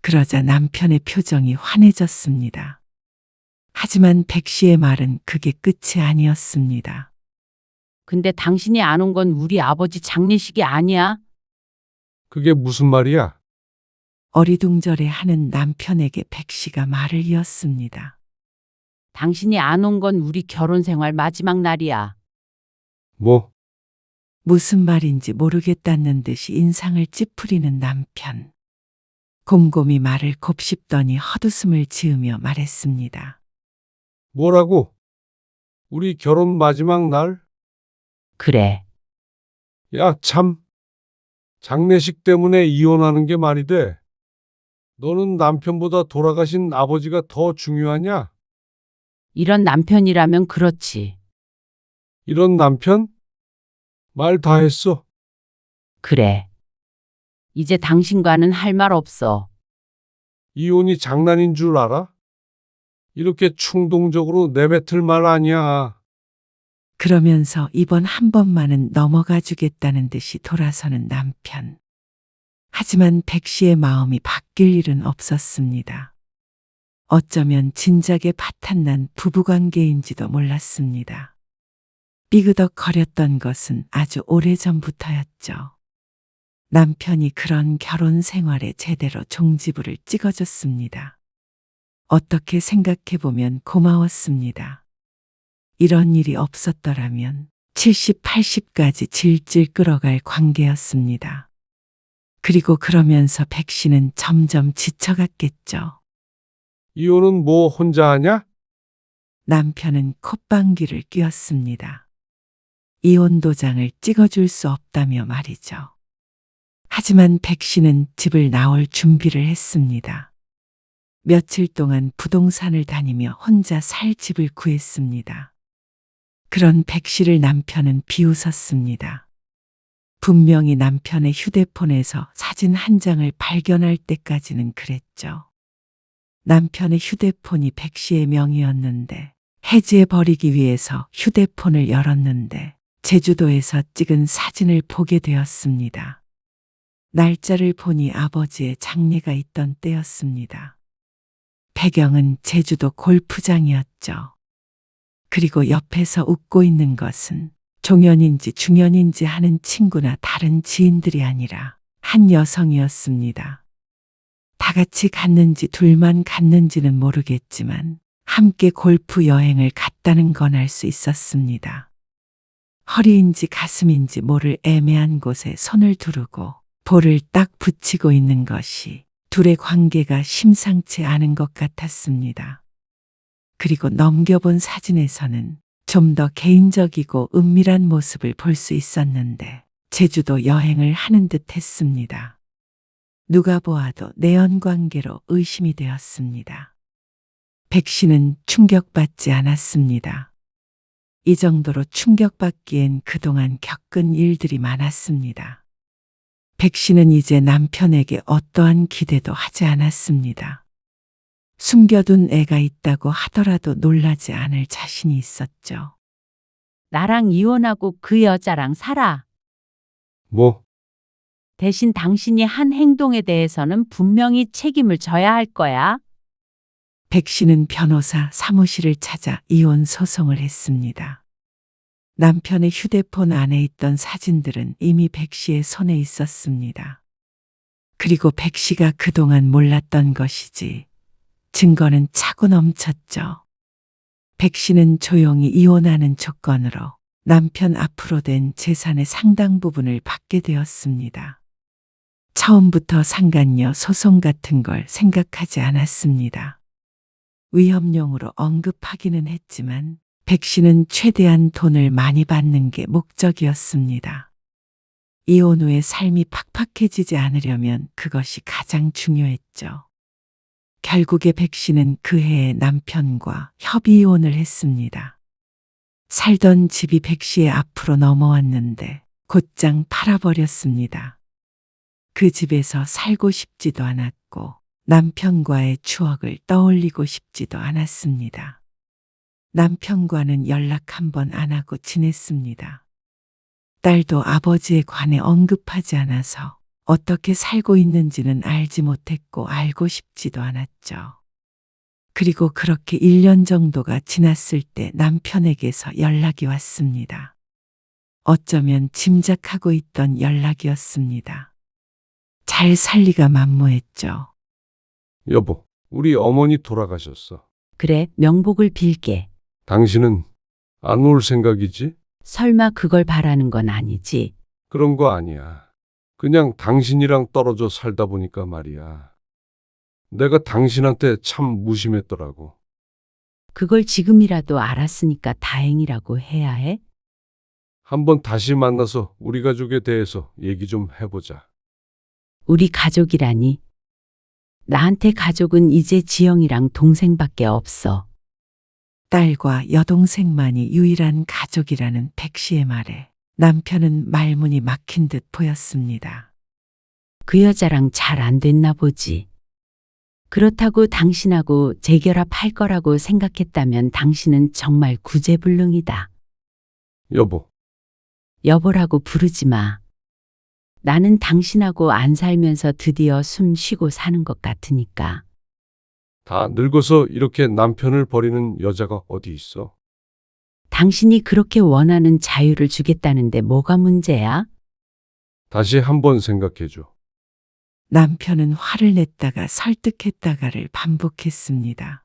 그러자 남편의 표정이 환해졌습니다. 하지만 백 씨의 말은 그게 끝이 아니었습니다. 근데 당신이 안 온 건 우리 아버지 장례식이 아니야. 그게 무슨 말이야? 어리둥절해 하는 남편에게 백 씨가 말을 이었습니다. 당신이 안 온 건 우리 결혼 생활 마지막 날이야. 뭐, 무슨 말인지 모르겠다는 듯이 인상을 찌푸리는 남편. 곰곰이 말을 곱씹더니 헛웃음을 지으며 말했습니다. 뭐라고? 우리 결혼 마지막 날? 그래. 야, 참. 장례식 때문에 이혼하는 게 말이 돼. 너는 남편보다 돌아가신 아버지가 더 중요하냐? 이런 남편이라면 그렇지. 이런 남편? 말 다 했어. 그래. 이제 당신과는 할 말 없어. 이혼이 장난인 줄 알아? 이렇게 충동적으로 내뱉을 말 아니야. 그러면서 이번 한 번만은 넘어가 주겠다는 듯이 돌아서는 남편. 하지만 백 씨의 마음이 바뀔 일은 없었습니다. 어쩌면 진작에 파탄난 부부관계인지도 몰랐습니다. 삐그덕거렸던 것은 아주 오래전부터였죠. 남편이 그런 결혼 생활에 제대로 종지부를 찍어줬습니다. 어떻게 생각해보면 고마웠습니다. 이런 일이 없었더라면 70, 80까지 질질 끌어갈 관계였습니다. 그리고 그러면서 백 씨는 점점 지쳐갔겠죠. 이혼은 뭐 혼자 하냐? 남편은 콧방귀를 뀌었습니다. 이혼 도장을 찍어줄 수 없다며 말이죠. 하지만 백 씨는 집을 나올 준비를 했습니다. 며칠 동안 부동산을 다니며 혼자 살 집을 구했습니다. 그런 백 씨를 남편은 비웃었습니다. 분명히 남편의 휴대폰에서 사진 한 장을 발견할 때까지는 그랬죠. 남편의 휴대폰이 백 씨의 명의였는데 해지해버리기 위해서 휴대폰을 열었는데 제주도에서 찍은 사진을 보게 되었습니다. 날짜를 보니 아버지의 장례가 있던 때였습니다. 배경은 제주도 골프장이었죠. 그리고 옆에서 웃고 있는 것은 종연인지 중연인지 하는 친구나 다른 지인들이 아니라 한 여성이었습니다. 다 같이 갔는지 둘만 갔는지는 모르겠지만 함께 골프 여행을 갔다는 건 알 수 있었습니다. 허리인지 가슴인지 모를 애매한 곳에 손을 두르고 볼을 딱 붙이고 있는 것이 둘의 관계가 심상치 않은 것 같았습니다. 그리고 넘겨본 사진에서는 좀 더 개인적이고 은밀한 모습을 볼 수 있었는데 제주도 여행을 하는 듯 했습니다. 누가 보아도 내연관계로 의심이 되었습니다. 백 씨는 충격받지 않았습니다. 이 정도로 충격받기엔 그동안 겪은 일들이 많았습니다. 백 씨는 이제 남편에게 어떠한 기대도 하지 않았습니다. 숨겨둔 애가 있다고 하더라도 놀라지 않을 자신이 있었죠. 나랑 이혼하고 그 여자랑 살아. 뭐, 대신 당신이 한 행동에 대해서는 분명히 책임을 져야 할 거야. 백 씨는 변호사 사무실을 찾아 이혼 소송을 했습니다. 남편의 휴대폰 안에 있던 사진들은 이미 백 씨의 손에 있었습니다. 그리고 백 씨가 그동안 몰랐던 것이지 증거는 차고 넘쳤죠. 백 씨는 조용히 이혼하는 조건으로 남편 앞으로 된 재산의 상당 부분을 받게 되었습니다. 처음부터 상간녀 소송 같은 걸 생각하지 않았습니다. 위험용으로 언급하기는 했지만 백 씨는 최대한 돈을 많이 받는 게 목적이었습니다. 이혼 후에 삶이 팍팍해지지 않으려면 그것이 가장 중요했죠. 결국에 백 씨는 그 해에 남편과 협의 이혼을 했습니다. 살던 집이 백 씨의 앞으로 넘어왔는데 곧장 팔아버렸습니다. 그 집에서 살고 싶지도 않았고 남편과의 추억을 떠올리고 싶지도 않았습니다. 남편과는 연락 한 번 안 하고 지냈습니다. 딸도 아버지에 관해 언급하지 않아서 어떻게 살고 있는지는 알지 못했고 알고 싶지도 않았죠. 그리고 그렇게 1년 정도가 지났을 때 남편에게서 연락이 왔습니다. 어쩌면 짐작하고 있던 연락이었습니다. 잘 살리가 만무했죠. 여보, 우리 어머니 돌아가셨어. 그래, 명복을 빌게. 당신은 안 올 생각이지? 설마 그걸 바라는 건 아니지? 그런 거 아니야. 그냥 당신이랑 떨어져 살다 보니까 말이야. 내가 당신한테 참 무심했더라고. 그걸 지금이라도 알았으니까 다행이라고 해야 해? 한번 다시 만나서 우리 가족에 대해서 얘기 좀 해보자. 우리 가족이라니. 나한테 가족은 이제 지영이랑 동생밖에 없어. 딸과 여동생만이 유일한 가족이라는 백 씨의 말에 남편은 말문이 막힌 듯 보였습니다. 그 여자랑 잘 안 됐나 보지. 그렇다고 당신하고 재결합할 거라고 생각했다면 당신은 정말 구제불능이다. 여보, 여보라고 부르지 마. 나는 당신하고 안 살면서 드디어 숨 쉬고 사는 것 같으니까. 다 늙어서 이렇게 남편을 버리는 여자가 어디 있어? 당신이 그렇게 원하는 자유를 주겠다는데 뭐가 문제야? 다시 한번 생각해줘. 남편은 화를 냈다가 설득했다가를 반복했습니다.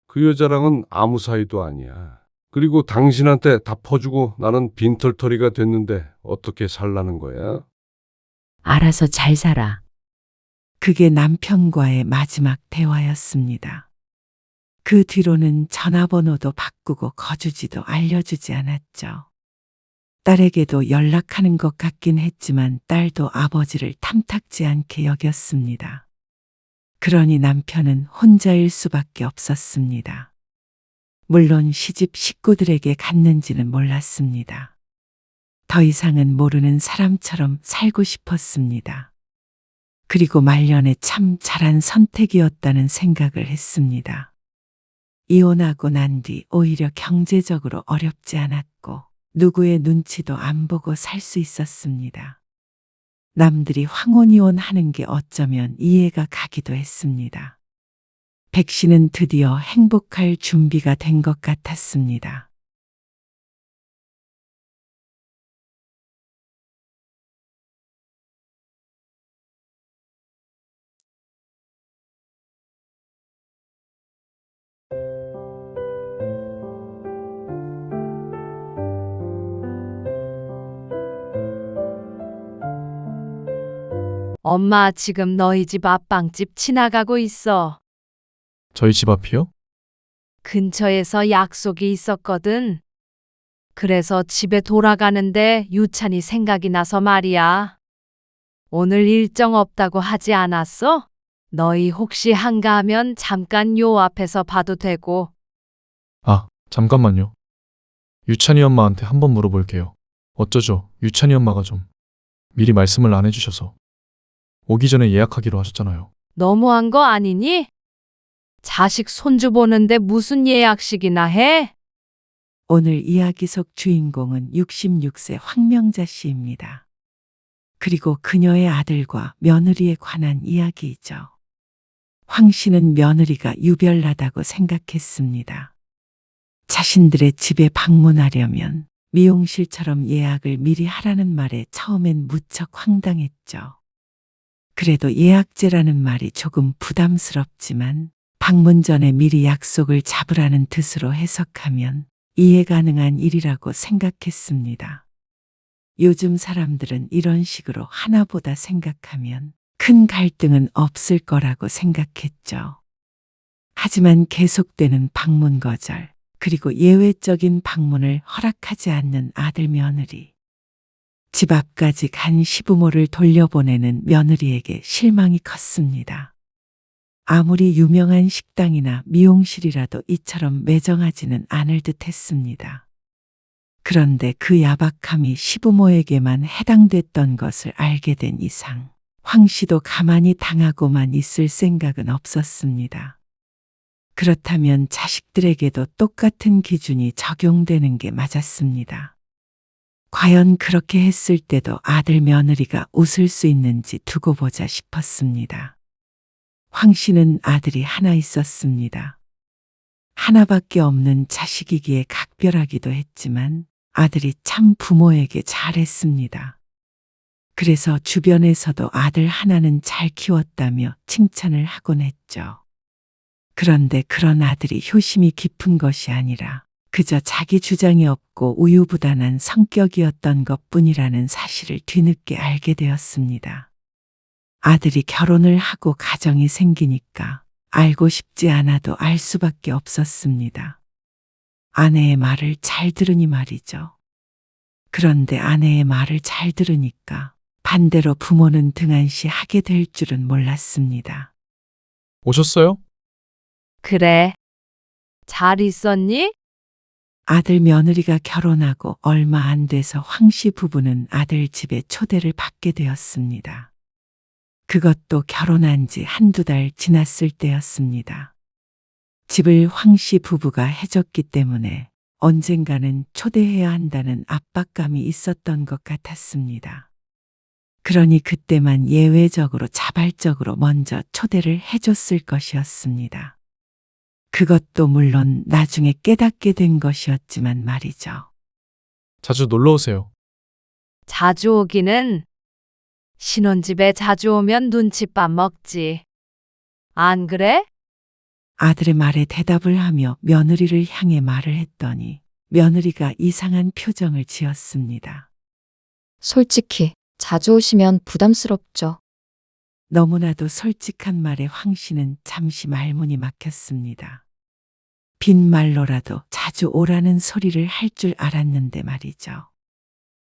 그 여자랑은 아무 사이도 아니야. 그리고 당신한테 다 퍼주고 나는 빈털터리가 됐는데 어떻게 살라는 거야? 알아서 잘 살아. 그게 남편과의 마지막 대화였습니다. 그 뒤로는 전화번호도 바꾸고 거주지도 알려주지 않았죠. 딸에게도 연락하는 것 같긴 했지만 딸도 아버지를 탐탁지 않게 여겼습니다. 그러니 남편은 혼자일 수밖에 없었습니다. 물론 시집 식구들에게 갔는지는 몰랐습니다. 더 이상은 모르는 사람처럼 살고 싶었습니다. 그리고 말년에 참 잘한 선택이었다는 생각을 했습니다. 이혼하고 난 뒤 오히려 경제적으로 어렵지 않았고 누구의 눈치도 안 보고 살 수 있었습니다. 남들이 황혼이혼 하는 게 어쩌면 이해가 가기도 했습니다. 백 씨는 드디어 행복할 준비가 된 것 같았습니다. 엄마 지금 너희 집 앞빵집 지나가고 있어. 저희 집 앞이요? 근처에서 약속이 있었거든. 그래서 집에 돌아가는데 유찬이 생각이 나서 말이야. 오늘 일정 없다고 하지 않았어? 너희 혹시 한가하면 잠깐 요 앞에서 봐도 되고. 아, 잠깐만요. 유찬이 엄마한테 한번 물어볼게요. 어쩌죠? 유찬이 엄마가 좀 미리 말씀을 안 해주셔서. 오기 전에 예약하기로 하셨잖아요. 너무한 거 아니니? 자식 손주 보는데 무슨 예약식이나 해? 오늘 이야기 속 주인공은 66세 황명자 씨입니다. 그리고 그녀의 아들과 며느리에 관한 이야기이죠. 황 씨는 며느리가 유별나다고 생각했습니다. 자신들의 집에 방문하려면 미용실처럼 예약을 미리 하라는 말에 처음엔 무척 황당했죠. 그래도 예약제라는 말이 조금 부담스럽지만 방문 전에 미리 약속을 잡으라는 뜻으로 해석하면 이해 가능한 일이라고 생각했습니다. 요즘 사람들은 이런 식으로 하나보다 생각하면 큰 갈등은 없을 거라고 생각했죠. 하지만 계속되는 방문 거절, 그리고 예외적인 방문을 허락하지 않는 아들 며느리. 집 앞까지 간 시부모를 돌려보내는 며느리에게 실망이 컸습니다. 아무리 유명한 식당이나 미용실이라도 이처럼 매정하지는 않을 듯 했습니다. 그런데 그 야박함이 시부모에게만 해당됐던 것을 알게 된 이상 황 씨도 가만히 당하고만 있을 생각은 없었습니다. 그렇다면 자식들에게도 똑같은 기준이 적용되는 게 맞았습니다. 과연 그렇게 했을 때도 아들 며느리가 웃을 수 있는지 두고 보자 싶었습니다. 황 씨는 아들이 하나 있었습니다. 하나밖에 없는 자식이기에 각별하기도 했지만 아들이 참 부모에게 잘했습니다. 그래서 주변에서도 아들 하나는 잘 키웠다며 칭찬을 하곤 했죠. 그런데 그런 아들이 효심이 깊은 것이 아니라 그저 자기 주장이 없고 우유부단한 성격이었던 것뿐이라는 사실을 뒤늦게 알게 되었습니다. 아들이 결혼을 하고 가정이 생기니까 알고 싶지 않아도 알 수밖에 없었습니다. 아내의 말을 잘 들으니 말이죠. 그런데 아내의 말을 잘 들으니까 반대로 부모는 등한시하게 될 줄은 몰랐습니다. 오셨어요? 그래. 잘 있었니? 아들 며느리가 결혼하고 얼마 안 돼서 황 씨 부부는 아들 집에 초대를 받게 되었습니다. 그것도 결혼한 지 한두 달 지났을 때였습니다. 집을 황 씨 부부가 해줬기 때문에 언젠가는 초대해야 한다는 압박감이 있었던 것 같았습니다. 그러니 그때만 예외적으로 자발적으로 먼저 초대를 해줬을 것이었습니다. 그것도 물론 나중에 깨닫게 된 것이었지만 말이죠. 자주 놀러 오세요. 자주 오기는 신혼집에 자주 오면 눈칫밥 먹지. 안 그래? 아들의 말에 대답을 하며 며느리를 향해 말을 했더니 며느리가 이상한 표정을 지었습니다. 솔직히 자주 오시면 부담스럽죠. 너무나도 솔직한 말에 황 씨는 잠시 말문이 막혔습니다. 빈말로라도 자주 오라는 소리를 할 줄 알았는데 말이죠.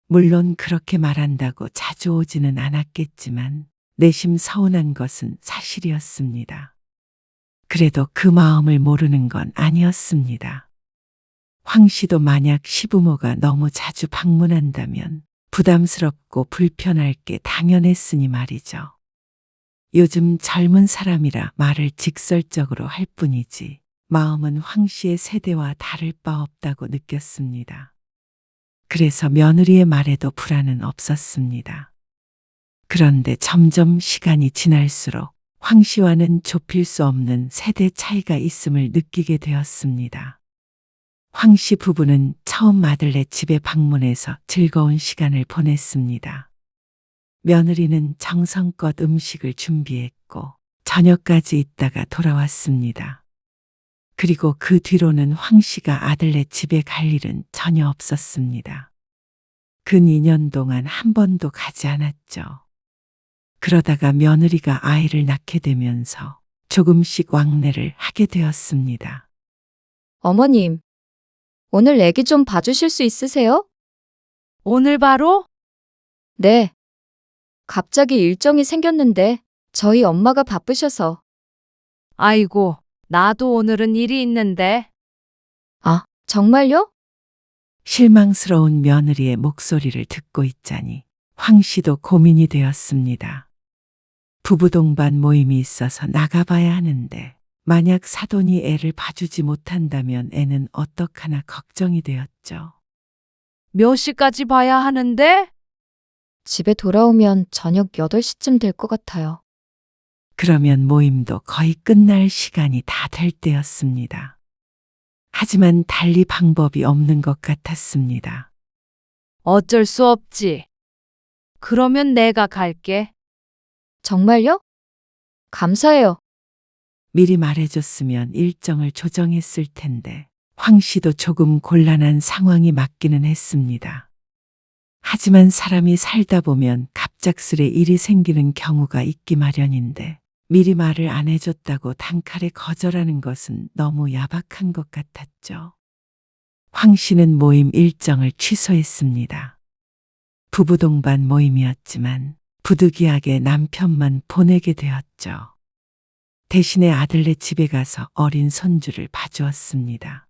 물론 그렇게 말한다고 자주 오지는 않았겠지만 내심 서운한 것은 사실이었습니다. 그래도 그 마음을 모르는 건 아니었습니다. 황 씨도 만약 시부모가 너무 자주 방문한다면 부담스럽고 불편할 게 당연했으니 말이죠. 요즘 젊은 사람이라 말을 직설적으로 할 뿐이지 마음은 황 씨의 세대와 다를 바 없다고 느꼈습니다. 그래서 며느리의 말에도 불안은 없었습니다. 그런데 점점 시간이 지날수록 황 씨와는 좁힐 수 없는 세대 차이가 있음을 느끼게 되었습니다. 황 씨 부부는 처음 아들네 집에 방문해서 즐거운 시간을 보냈습니다. 며느리는 정성껏 음식을 준비했고 저녁까지 있다가 돌아왔습니다. 그리고 그 뒤로는 황 씨가 아들네 집에 갈 일은 전혀 없었습니다. 근 2년 동안 한 번도 가지 않았죠. 그러다가 며느리가 아이를 낳게 되면서 조금씩 왕래를 하게 되었습니다. 어머님, 오늘 애기 좀 봐주실 수 있으세요? 오늘 바로? 네. 갑자기 일정이 생겼는데 저희 엄마가 바쁘셔서. 아이고, 나도 오늘은 일이 있는데. 아, 정말요? 실망스러운 며느리의 목소리를 듣고 있자니 황 씨도 고민이 되었습니다. 부부 동반 모임이 있어서 나가봐야 하는데 만약 사돈이 애를 봐주지 못한다면 애는 어떡하나 걱정이 되었죠. 몇 시까지 봐야 하는데? 집에 돌아오면 저녁 8시쯤 될 것 같아요. 그러면 모임도 거의 끝날 시간이 다 될 때였습니다. 하지만 달리 방법이 없는 것 같았습니다. 어쩔 수 없지. 그러면 내가 갈게. 정말요? 감사해요. 미리 말해줬으면 일정을 조정했을 텐데 황 씨도 조금 곤란한 상황이 맞기는 했습니다. 하지만 사람이 살다 보면 갑작스레 일이 생기는 경우가 있기 마련인데 미리 말을 안 해줬다고 단칼에 거절하는 것은 너무 야박한 것 같았죠. 황 씨는 모임 일정을 취소했습니다. 부부 동반 모임이었지만 부득이하게 남편만 보내게 되었죠. 대신에 아들네 집에 가서 어린 손주를 봐주었습니다.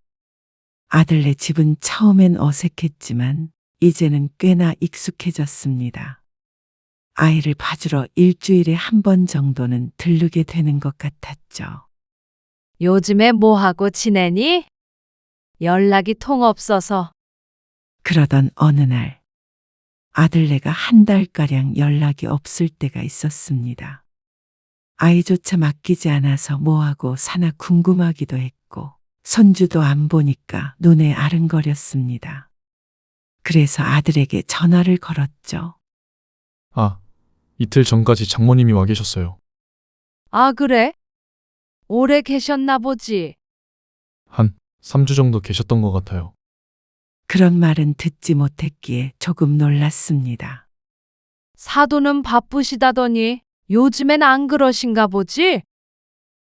아들네 집은 처음엔 어색했지만 이제는 꽤나 익숙해졌습니다. 아이를 봐주러 일주일에 한 번 정도는 들르게 되는 것 같았죠. 요즘에 뭐하고 지내니? 연락이 통 없어서. 그러던 어느 날 아들네가 한 달가량 연락이 없을 때가 있었습니다. 아이조차 맡기지 않아서 뭐하고 사나 궁금하기도 했고 손주도 안 보니까 눈에 아른거렸습니다. 그래서 아들에게 전화를 걸었죠. 아, 이틀 전까지 장모님이 와 계셨어요. 아, 그래? 오래 계셨나 보지. 한 3주 정도 계셨던 것 같아요. 그런 말은 듣지 못했기에 조금 놀랐습니다. 사도는 바쁘시다더니 요즘엔 안 그러신가 보지?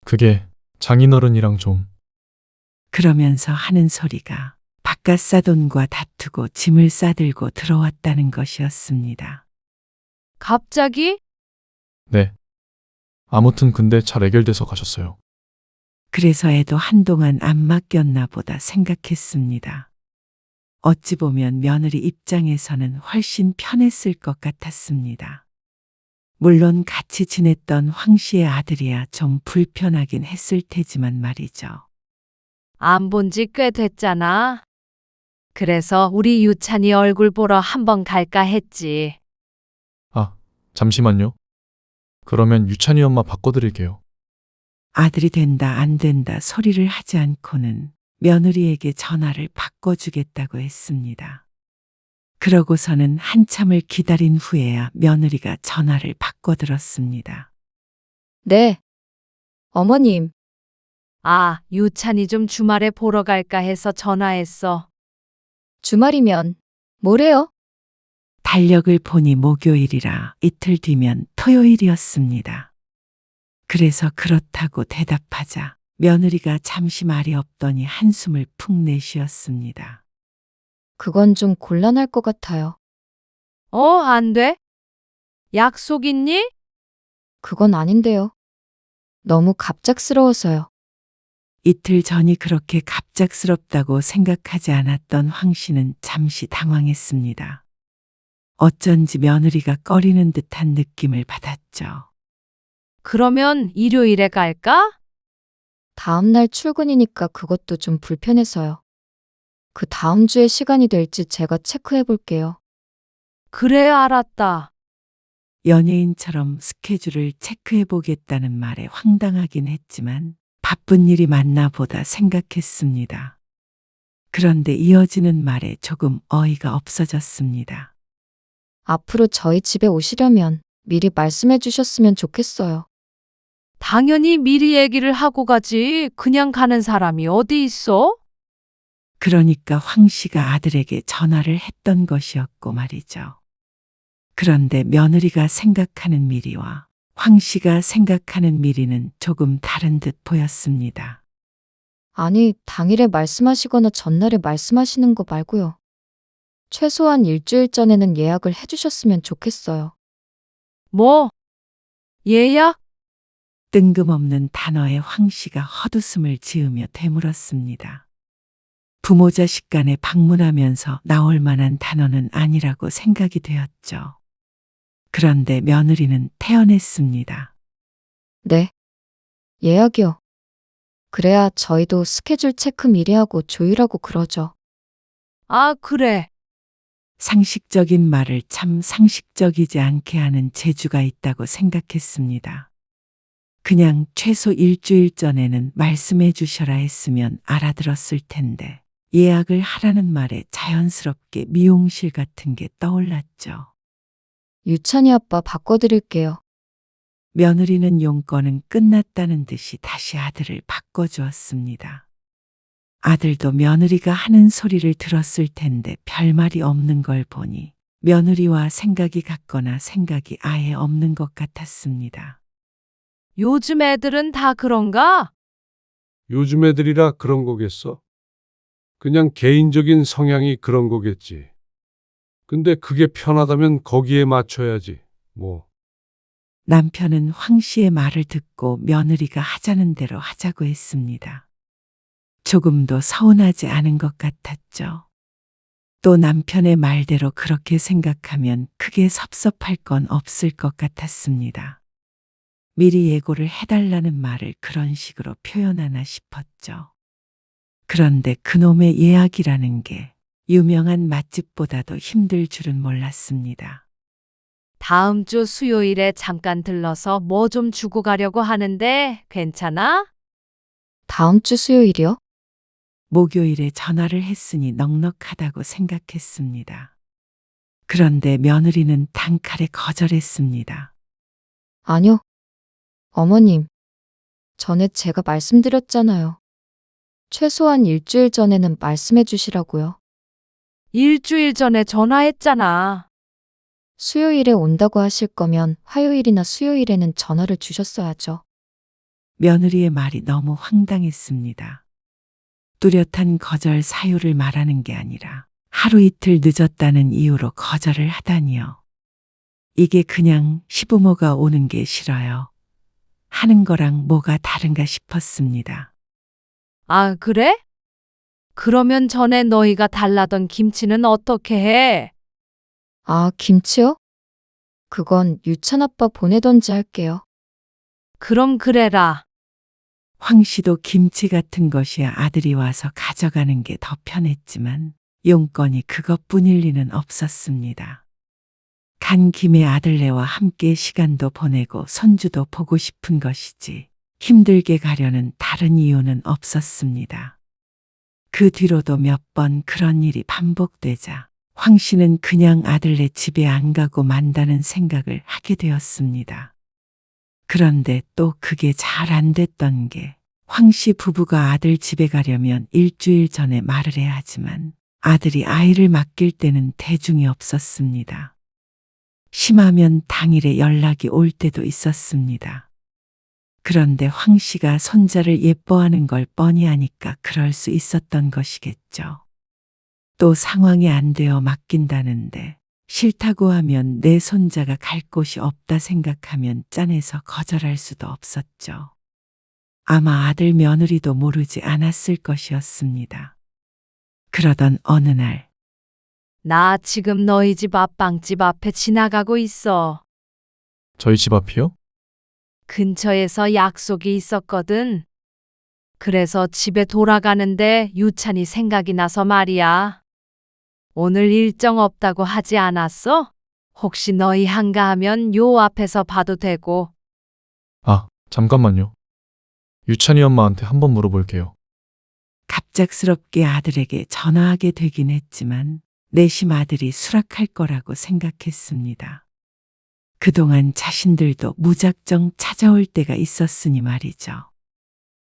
그게 장인어른이랑 좀 그러면서 하는 소리가 바깥 사돈과 다투고 짐을 싸들고 들어왔다는 것이었습니다. 갑자기? 네. 아무튼 근데 잘 해결돼서 가셨어요. 그래서 애도 한동안 안 맡겼나 보다 생각했습니다. 어찌 보면 며느리 입장에서는 훨씬 편했을 것 같았습니다. 물론 같이 지냈던 황 씨의 아들이야 좀 불편하긴 했을 테지만 말이죠. 안 본 지 꽤 됐잖아. 그래서 우리 유찬이 얼굴 보러 한번 갈까 했지. 아, 잠시만요. 그러면 유찬이 엄마 바꿔드릴게요. 아들이 된다 안 된다 소리를 하지 않고는 며느리에게 전화를 바꿔주겠다고 했습니다. 그러고서는 한참을 기다린 후에야 며느리가 전화를 바꿔들었습니다. 네. 어머님, 아, 유찬이 좀 주말에 보러 갈까 해서 전화했어. 주말이면 뭐래요? 달력을 보니 목요일이라 이틀 뒤면 토요일이었습니다. 그래서 그렇다고 대답하자 며느리가 잠시 말이 없더니 한숨을 푹 내쉬었습니다. 그건 좀 곤란할 것 같아요. 안 돼? 약속 있니? 그건 아닌데요. 너무 갑작스러워서요. 이틀 전이 그렇게 갑작스럽다고 생각하지 않았던 황 씨는 잠시 당황했습니다. 어쩐지 며느리가 꺼리는 듯한 느낌을 받았죠. 그러면 일요일에 갈까? 다음 날 출근이니까 그것도 좀 불편해서요. 그 다음 주에 시간이 될지 제가 체크해 볼게요. 그래, 알았다. 연예인처럼 스케줄을 체크해 보겠다는 말에 황당하긴 했지만 바쁜 일이 맞나 보다 생각했습니다. 그런데 이어지는 말에 조금 어이가 없어졌습니다. 앞으로 저희 집에 오시려면 미리 말씀해 주셨으면 좋겠어요. 당연히 미리 얘기를 하고 가지. 그냥 가는 사람이 어디 있어? 그러니까 황 씨가 아들에게 전화를 했던 것이었고 말이죠. 그런데 며느리가 생각하는 미리와 황 씨가 생각하는 미리는 조금 다른 듯 보였습니다. 아니, 당일에 말씀하시거나 전날에 말씀하시는 거 말고요. 최소한 일주일 전에는 예약을 해주셨으면 좋겠어요. 뭐? 예약? 뜬금없는 단어에 황 씨가 헛웃음을 지으며 되물었습니다. 부모 자식 간에 방문하면서 나올 만한 단어는 아니라고 생각이 되었죠. 그런데 며느리는 태연했습니다. 네. 예약이요. 그래야 저희도 스케줄 체크 미리 하고 조율하고 그러죠. 아, 그래. 상식적인 말을 참 상식적이지 않게 하는 재주가 있다고 생각했습니다. 그냥 최소 일주일 전에는 말씀해 주셔라 했으면 알아들었을 텐데 예약을 하라는 말에 자연스럽게 미용실 같은 게 떠올랐죠. 유찬이 아빠 바꿔드릴게요. 며느리는 용건은 끝났다는 듯이 다시 아들을 바꿔주었습니다. 아들도 며느리가 하는 소리를 들었을 텐데 별말이 없는 걸 보니 며느리와 생각이 같거나 생각이 아예 없는 것 같았습니다. 요즘 애들은 다 그런가? 요즘 애들이라 그런 거겠어? 그냥 개인적인 성향이 그런 거겠지. 근데 그게 편하다면 거기에 맞춰야지. 뭐. 남편은 황 씨의 말을 듣고 며느리가 하자는 대로 하자고 했습니다. 조금도 서운하지 않은 것 같았죠. 또 남편의 말대로 그렇게 생각하면 크게 섭섭할 건 없을 것 같았습니다. 미리 예고를 해달라는 말을 그런 식으로 표현하나 싶었죠. 그런데 그놈의 예약이라는 게 유명한 맛집보다도 힘들 줄은 몰랐습니다. 다음 주 수요일에 잠깐 들러서 뭐 좀 주고 가려고 하는데 괜찮아? 다음 주 수요일이요? 목요일에 전화를 했으니 넉넉하다고 생각했습니다. 그런데 며느리는 단칼에 거절했습니다. 아니요. 어머님, 전에 제가 말씀드렸잖아요. 최소한 일주일 전에는 말씀해 주시라고요. 일주일 전에 전화했잖아. 수요일에 온다고 하실 거면 화요일이나 수요일에는 전화를 주셨어야죠. 며느리의 말이 너무 황당했습니다. 뚜렷한 거절 사유를 말하는 게 아니라 하루 이틀 늦었다는 이유로 거절을 하다니요. 이게 그냥 시부모가 오는 게 싫어요 하는 거랑 뭐가 다른가 싶었습니다. 아, 그래? 그러면 전에 너희가 달라던 김치는 어떻게 해? 아, 김치요? 그건 유찬 아빠 보내던지 할게요. 그럼 그래라. 황 씨도 김치 같은 것이야 아들이 와서 가져가는 게 더 편했지만 용건이 그것뿐일 리는 없었습니다. 간 김에 아들네와 함께 시간도 보내고 손주도 보고 싶은 것이지 힘들게 가려는 다른 이유는 없었습니다. 그 뒤로도 몇 번 그런 일이 반복되자 황 씨는 그냥 아들네 집에 안 가고 만다는 생각을 하게 되었습니다. 그런데 또 그게 잘 안 됐던 게 황 씨 부부가 아들 집에 가려면 일주일 전에 말을 해야 하지만 아들이 아이를 맡길 때는 대중이 없었습니다. 심하면 당일에 연락이 올 때도 있었습니다. 그런데 황 씨가 손자를 예뻐하는 걸 뻔히 아니까 그럴 수 있었던 것이겠죠. 또 상황이 안 되어 맡긴다는데 싫다고 하면 내 손자가 갈 곳이 없다 생각하면 짠해서 거절할 수도 없었죠. 아마 아들 며느리도 모르지 않았을 것이었습니다. 그러던 어느 날 나 지금 너희 집 앞 빵집 앞에 지나가고 있어. 저희 집 앞이요? 근처에서 약속이 있었거든. 그래서 집에 돌아가는데 유찬이 생각이 나서 말이야. 오늘 일정 없다고 하지 않았어? 혹시 너희 한가하면 요 앞에서 봐도 되고. 아, 잠깐만요. 유찬이 엄마한테 한번 물어볼게요. 갑작스럽게 아들에게 전화하게 되긴 했지만 내심 아들이 수락할 거라고 생각했습니다. 그동안 자신들도 무작정 찾아올 때가 있었으니 말이죠.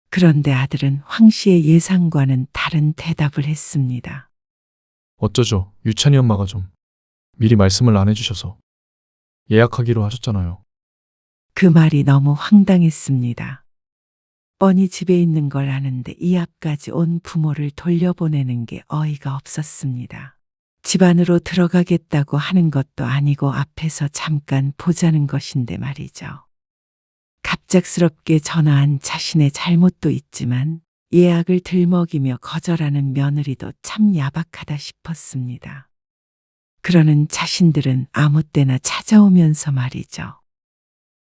그런데 아들은 황 씨의 예상과는 다른 대답을 했습니다. 어쩌죠? 유찬이 엄마가 좀 미리 말씀을 안 해주셔서 예약하기로 하셨잖아요. 그 말이 너무 황당했습니다. 뻔히 집에 있는 걸 아는데 이 앞까지 온 부모를 돌려보내는 게 어이가 없었습니다. 집 안으로 들어가겠다고 하는 것도 아니고 앞에서 잠깐 보자는 것인데 말이죠. 갑작스럽게 전화한 자신의 잘못도 있지만 예약을 들먹이며 거절하는 며느리도 참 야박하다 싶었습니다. 그러는 자신들은 아무 때나 찾아오면서 말이죠.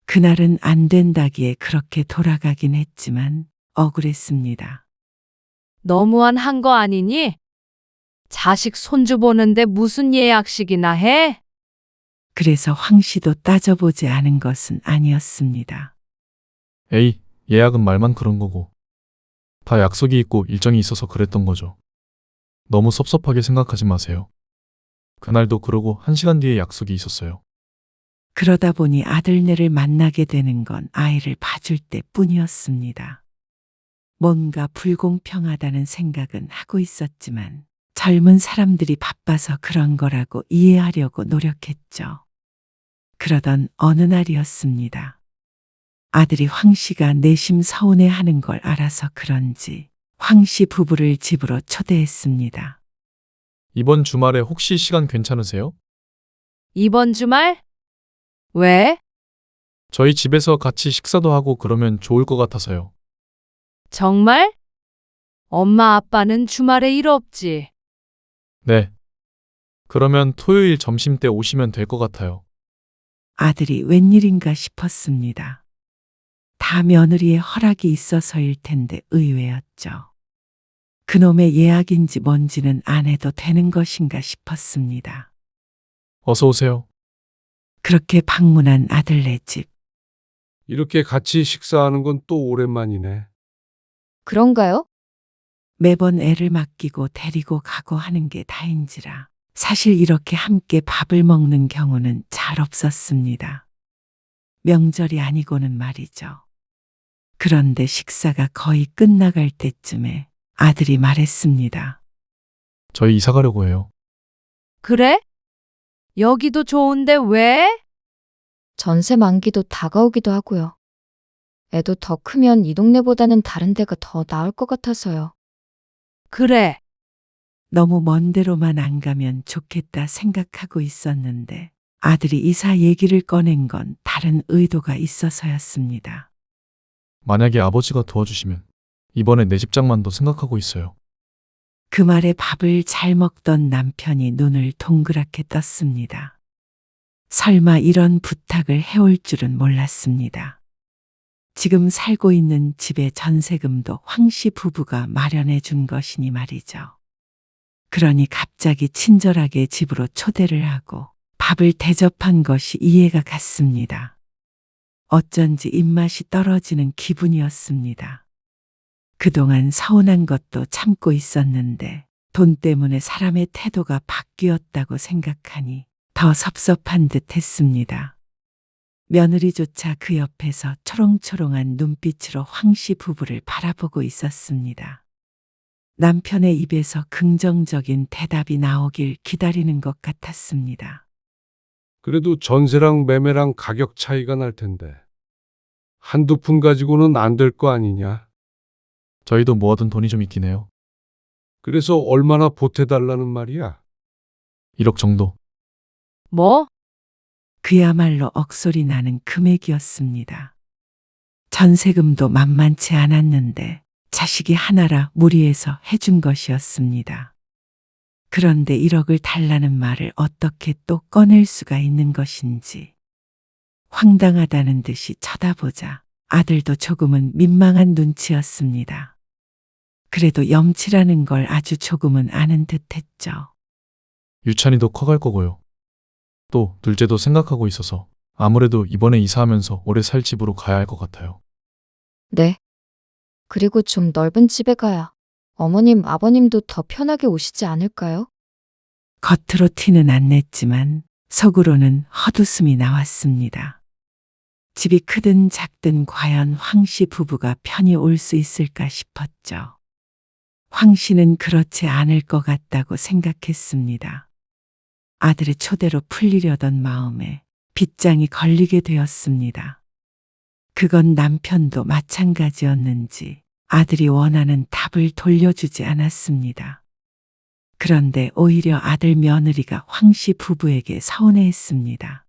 그날은 안 된다기에 그렇게 돌아가긴 했지만 억울했습니다. 너무한 한 거 아니니? 자식 손주 보는데 무슨 예약식이나 해? 그래서 황 씨도 따져보지 않은 것은 아니었습니다. 에이, 예약은 말만 그런 거고. 다 약속이 있고 일정이 있어서 그랬던 거죠. 너무 섭섭하게 생각하지 마세요. 그날도 그러고 1시간 뒤에 약속이 있었어요. 그러다 보니 아들네를 만나게 되는 건 아이를 봐줄 때뿐이었습니다. 뭔가 불공평하다는 생각은 하고 있었지만 젊은 사람들이 바빠서 그런 거라고 이해하려고 노력했죠. 그러던 어느 날이었습니다. 아들이 황 씨가 내심 서운해하는 걸 알아서 그런지 황 씨 부부를 집으로 초대했습니다. 이번 주말에 혹시 시간 괜찮으세요? 이번 주말? 왜? 저희 집에서 같이 식사도 하고 그러면 좋을 것 같아서요. 정말? 엄마 아빠는 주말에 일 없지. 네. 그러면 토요일 점심 때 오시면 될 것 같아요. 아들이 웬일인가 싶었습니다. 다 며느리의 허락이 있어서일 텐데 의외였죠. 그놈의 예약인지 뭔지는 안 해도 되는 것인가 싶었습니다. 어서 오세요. 그렇게 방문한 아들네 집. 이렇게 같이 식사하는 건 또 오랜만이네. 그런가요? 매번 애를 맡기고 데리고 가고 하는 게 다인지라 사실 이렇게 함께 밥을 먹는 경우는 잘 없었습니다. 명절이 아니고는 말이죠. 그런데 식사가 거의 끝나갈 때쯤에 아들이 말했습니다. 저희 이사 가려고 해요. 그래? 여기도 좋은데 왜? 전세 만기도 다가오기도 하고요. 애도 더 크면 이 동네보다는 다른 데가 더 나을 것 같아서요. 그래. 너무 먼 데로만 안 가면 좋겠다 생각하고 있었는데 아들이 이사 얘기를 꺼낸 건 다른 의도가 있어서였습니다. 만약에 아버지가 도와주시면 이번에 내 집장만도 생각하고 있어요. 그 말에 밥을 잘 먹던 남편이 눈을 동그랗게 떴습니다. 설마 이런 부탁을 해올 줄은 몰랐습니다. 지금 살고 있는 집의 전세금도 황 씨 부부가 마련해 준 것이니 말이죠. 그러니 갑자기 친절하게 집으로 초대를 하고 밥을 대접한 것이 이해가 갔습니다. 어쩐지 입맛이 떨어지는 기분이었습니다. 그동안 서운한 것도 참고 있었는데 돈 때문에 사람의 태도가 바뀌었다고 생각하니 더 섭섭한 듯 했습니다. 며느리조차 그 옆에서 초롱초롱한 눈빛으로 황 씨 부부를 바라보고 있었습니다. 남편의 입에서 긍정적인 대답이 나오길 기다리는 것 같았습니다. 그래도 전세랑 매매랑 가격 차이가 날 텐데. 한두 푼 가지고는 안 될 거 아니냐? 저희도 모아둔 돈이 좀 있긴 해요. 그래서 얼마나 보태달라는 말이야? 1억 정도. 뭐? 그야말로 억소리 나는 금액이었습니다. 전세금도 만만치 않았는데 자식이 하나라 무리해서 해준 것이었습니다. 그런데 1억을 달라는 말을 어떻게 또 꺼낼 수가 있는 것인지 황당하다는 듯이 쳐다보자 아들도 조금은 민망한 눈치였습니다. 그래도 염치라는 걸 아주 조금은 아는 듯했죠. 유찬이도 커갈 거고요. 또 둘째도 생각하고 있어서 아무래도 이번에 이사하면서 오래 살 집으로 가야 할 것 같아요. 네. 그리고 좀 넓은 집에 가야 어머님, 아버님도 더 편하게 오시지 않을까요? 겉으로 티는 안 냈지만 속으로는 헛웃음이 나왔습니다. 집이 크든 작든 과연 황 씨 부부가 편히 올 수 있을까 싶었죠. 황 씨는 그렇지 않을 것 같다고 생각했습니다. 아들의 초대로 풀리려던 마음에 빗장이 걸리게 되었습니다. 그건 남편도 마찬가지였는지 아들이 원하는 답을 돌려주지 않았습니다. 그런데 오히려 아들 며느리가 황 씨 부부에게 서운해했습니다.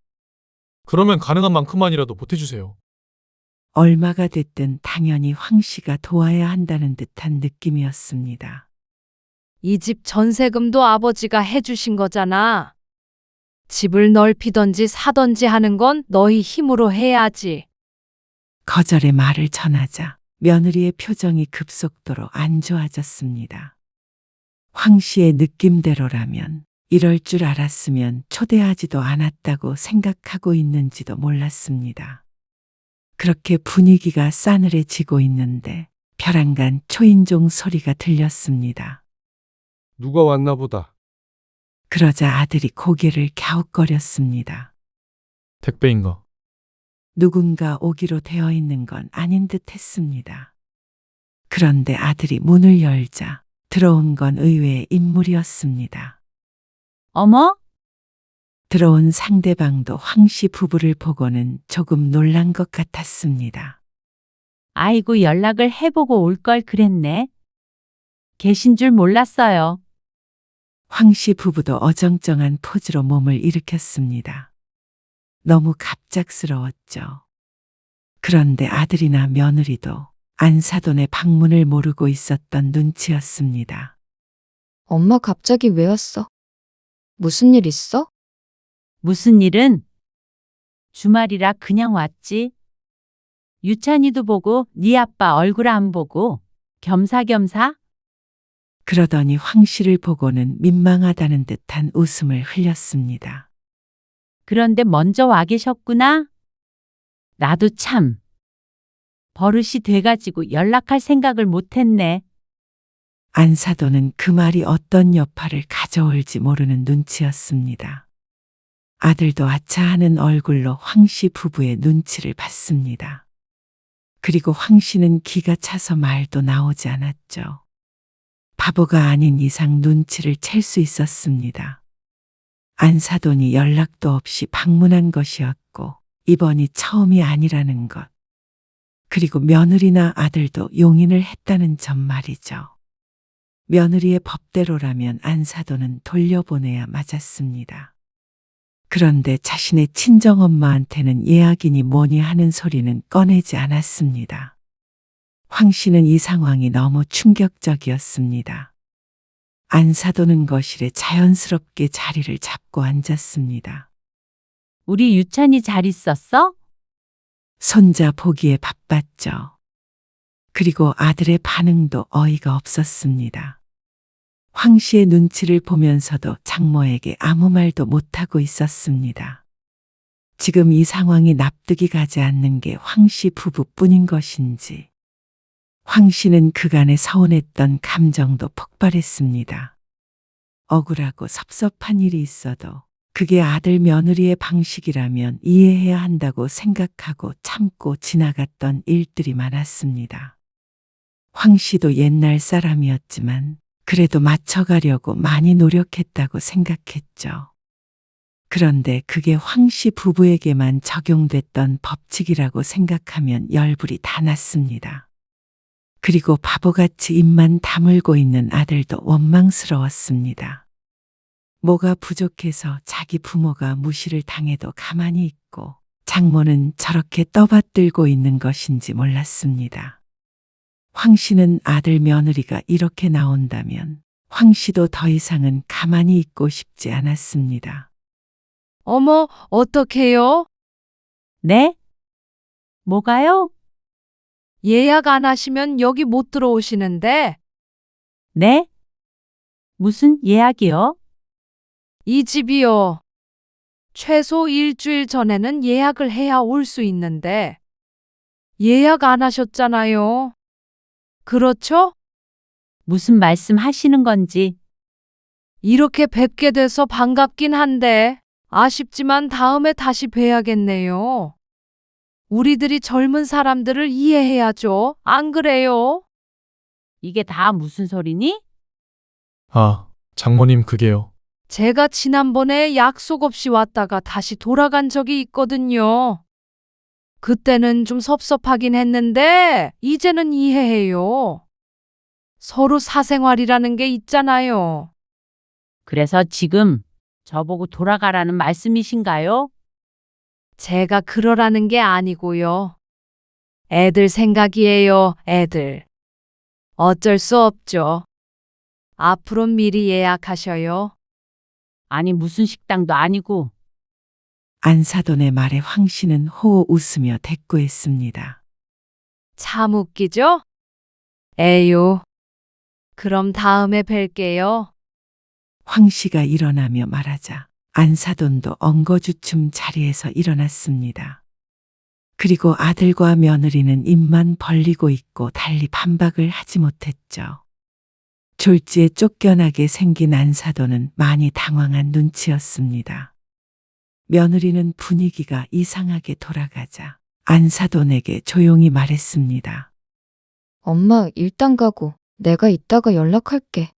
그러면 가능한 만큼만이라도 보태주세요. 얼마가 됐든 당연히 황 씨가 도와야 한다는 듯한 느낌이었습니다. 이 집 전세금도 아버지가 해주신 거잖아. 집을 넓히던지 사던지 하는 건 너희 힘으로 해야지. 거절의 말을 전하자 며느리의 표정이 급속도로 안 좋아졌습니다. 황 씨의 느낌대로라면 이럴 줄 알았으면 초대하지도 않았다고 생각하고 있는지도 몰랐습니다. 그렇게 분위기가 싸늘해지고 있는데 벼랑간 초인종 소리가 들렸습니다. 누가 왔나 보다. 그러자 아들이 고개를 갸웃거렸습니다. 택배인가? 누군가 오기로 되어 있는 건 아닌 듯 했습니다. 그런데 아들이 문을 열자 들어온 건 의외의 인물이었습니다. 어머? 들어온 상대방도 황 씨 부부를 보고는 조금 놀란 것 같았습니다. 아이고 연락을 해보고 올 걸 그랬네. 계신 줄 몰랐어요. 황 씨 부부도 어정쩡한 포즈로 몸을 일으켰습니다. 너무 갑작스러웠죠. 그런데 아들이나 며느리도 안사돈의 방문을 모르고 있었던 눈치였습니다. 엄마 갑자기 왜 왔어? 무슨 일 있어? 무슨 일은? 주말이라 그냥 왔지. 유찬이도 보고 네 아빠 얼굴 안 보고 겸사겸사? 그러더니 황 씨를 보고는 민망하다는 듯한 웃음을 흘렸습니다. 그런데 먼저 와 계셨구나. 나도 참 버릇이 돼가지고 연락할 생각을 못했네. 안사돈은 그 말이 어떤 여파를 가져올지 모르는 눈치였습니다. 아들도 아차하는 얼굴로 황 씨 부부의 눈치를 봤습니다. 그리고 황 씨는 기가 차서 말도 나오지 않았죠. 바보가 아닌 이상 눈치를 챌 수 있었습니다. 안사돈이 연락도 없이 방문한 것이었고 이번이 처음이 아니라는 것. 그리고 며느리나 아들도 용인을 했다는 점 말이죠. 며느리의 법대로라면 안사돈은 돌려보내야 맞았습니다. 그런데 자신의 친정엄마한테는 예약이니 뭐니 하는 소리는 꺼내지 않았습니다. 황 씨는 이 상황이 너무 충격적이었습니다. 안사돈은 거실에 자연스럽게 자리를 잡고 앉았습니다. 우리 유찬이 잘 있었어? 손자 보기에 바빴죠. 그리고 아들의 반응도 어이가 없었습니다. 황 씨의 눈치를 보면서도 장모에게 아무 말도 못하고 있었습니다. 지금 이 상황이 납득이 가지 않는 게 황 씨 부부뿐인 것인지 황 씨는 그간의 서운했던 감정도 폭발했습니다. 억울하고 섭섭한 일이 있어도 그게 아들 며느리의 방식이라면 이해해야 한다고 생각하고 참고 지나갔던 일들이 많았습니다. 황 씨도 옛날 사람이었지만 그래도 맞춰가려고 많이 노력했다고 생각했죠. 그런데 그게 황 씨 부부에게만 적용됐던 법칙이라고 생각하면 열불이 다 났습니다. 그리고 바보같이 입만 다물고 있는 아들도 원망스러웠습니다. 뭐가 부족해서 자기 부모가 무시를 당해도 가만히 있고 장모는 저렇게 떠받들고 있는 것인지 몰랐습니다. 황 씨는 아들 며느리가 이렇게 나온다면 황 씨도 더 이상은 가만히 있고 싶지 않았습니다. 어머, 어떡해요? 네? 뭐가요? 예약 안 하시면 여기 못 들어오시는데 네? 무슨 예약이요? 이 집이요. 최소 일주일 전에는 예약을 해야 올 수 있는데 예약 안 하셨잖아요. 그렇죠? 무슨 말씀 하시는 건지. 이렇게 뵙게 돼서 반갑긴 한데 아쉽지만 다음에 다시 뵈야겠네요. 우리들이 젊은 사람들을 이해해야죠. 안 그래요? 이게 다 무슨 소리니? 아, 장모님 그게요. 제가 지난번에 약속 없이 왔다가 다시 돌아간 적이 있거든요. 그때는 좀 섭섭하긴 했는데 이제는 이해해요. 서로 사생활이라는 게 있잖아요. 그래서 지금 저보고 돌아가라는 말씀이신가요? 제가 그러라는 게 아니고요. 애들 생각이에요, 애들. 어쩔 수 없죠. 앞으로 미리 예약하셔요. 아니 무슨 식당도 아니고. 안사돈의 말에 황 씨는 호호 웃으며 대꾸했습니다. 참 웃기죠? 에요. 그럼 다음에 뵐게요. 황 씨가 일어나며 말하자 안사돈도 엉거주춤 자리에서 일어났습니다. 그리고 아들과 며느리는 입만 벌리고 있고 달리 반박을 하지 못했죠. 졸지에 쫓겨나게 생긴 안사돈은 많이 당황한 눈치였습니다. 며느리는 분위기가 이상하게 돌아가자 안사돈에게 조용히 말했습니다. 엄마 일단 가고 내가 이따가 연락할게.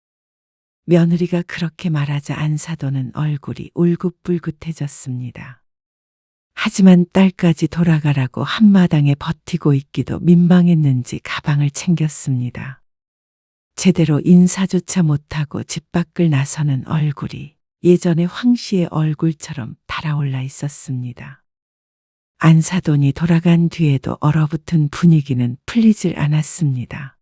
며느리가 그렇게 말하자 안사돈은 얼굴이 울긋불긋해졌습니다. 하지만 딸까지 돌아가라고 한마당에 버티고 있기도 민망했는지 가방을 챙겼습니다. 제대로 인사조차 못하고 집 밖을 나서는 얼굴이 예전에 황 씨의 얼굴처럼 달아올라 있었습니다. 안사돈이 돌아간 뒤에도 얼어붙은 분위기는 풀리질 않았습니다.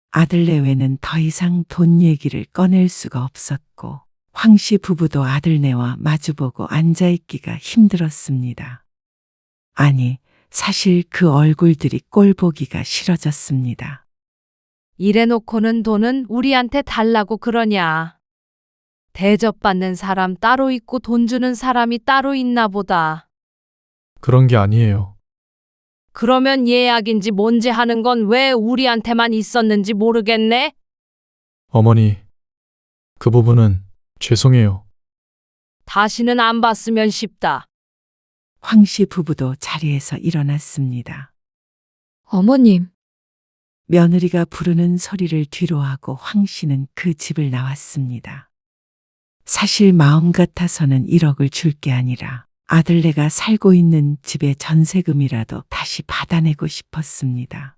아들 내외는 더 이상 돈 얘기를 꺼낼 수가 없었고 황 씨 부부도 아들네와 마주보고 앉아있기가 힘들었습니다. 아니, 사실 그 얼굴들이 꼴보기가 싫어졌습니다. 이래놓고는 돈은 우리한테 달라고 그러냐. 대접받는 사람 따로 있고 돈 주는 사람이 따로 있나 보다. 그런 게 아니에요. 그러면 예약인지 뭔지 하는 건 왜 우리한테만 있었는지 모르겠네? 어머니, 그 부분은 죄송해요. 다시는 안 봤으면 싶다. 황 씨 부부도 자리에서 일어났습니다. 어머님, 며느리가 부르는 소리를 뒤로하고 황 씨는 그 집을 나왔습니다. 사실 마음 같아서는 1억을 줄 게 아니라 아들네가 살고 있는 집의 전세금이라도 다시 받아내고 싶었습니다.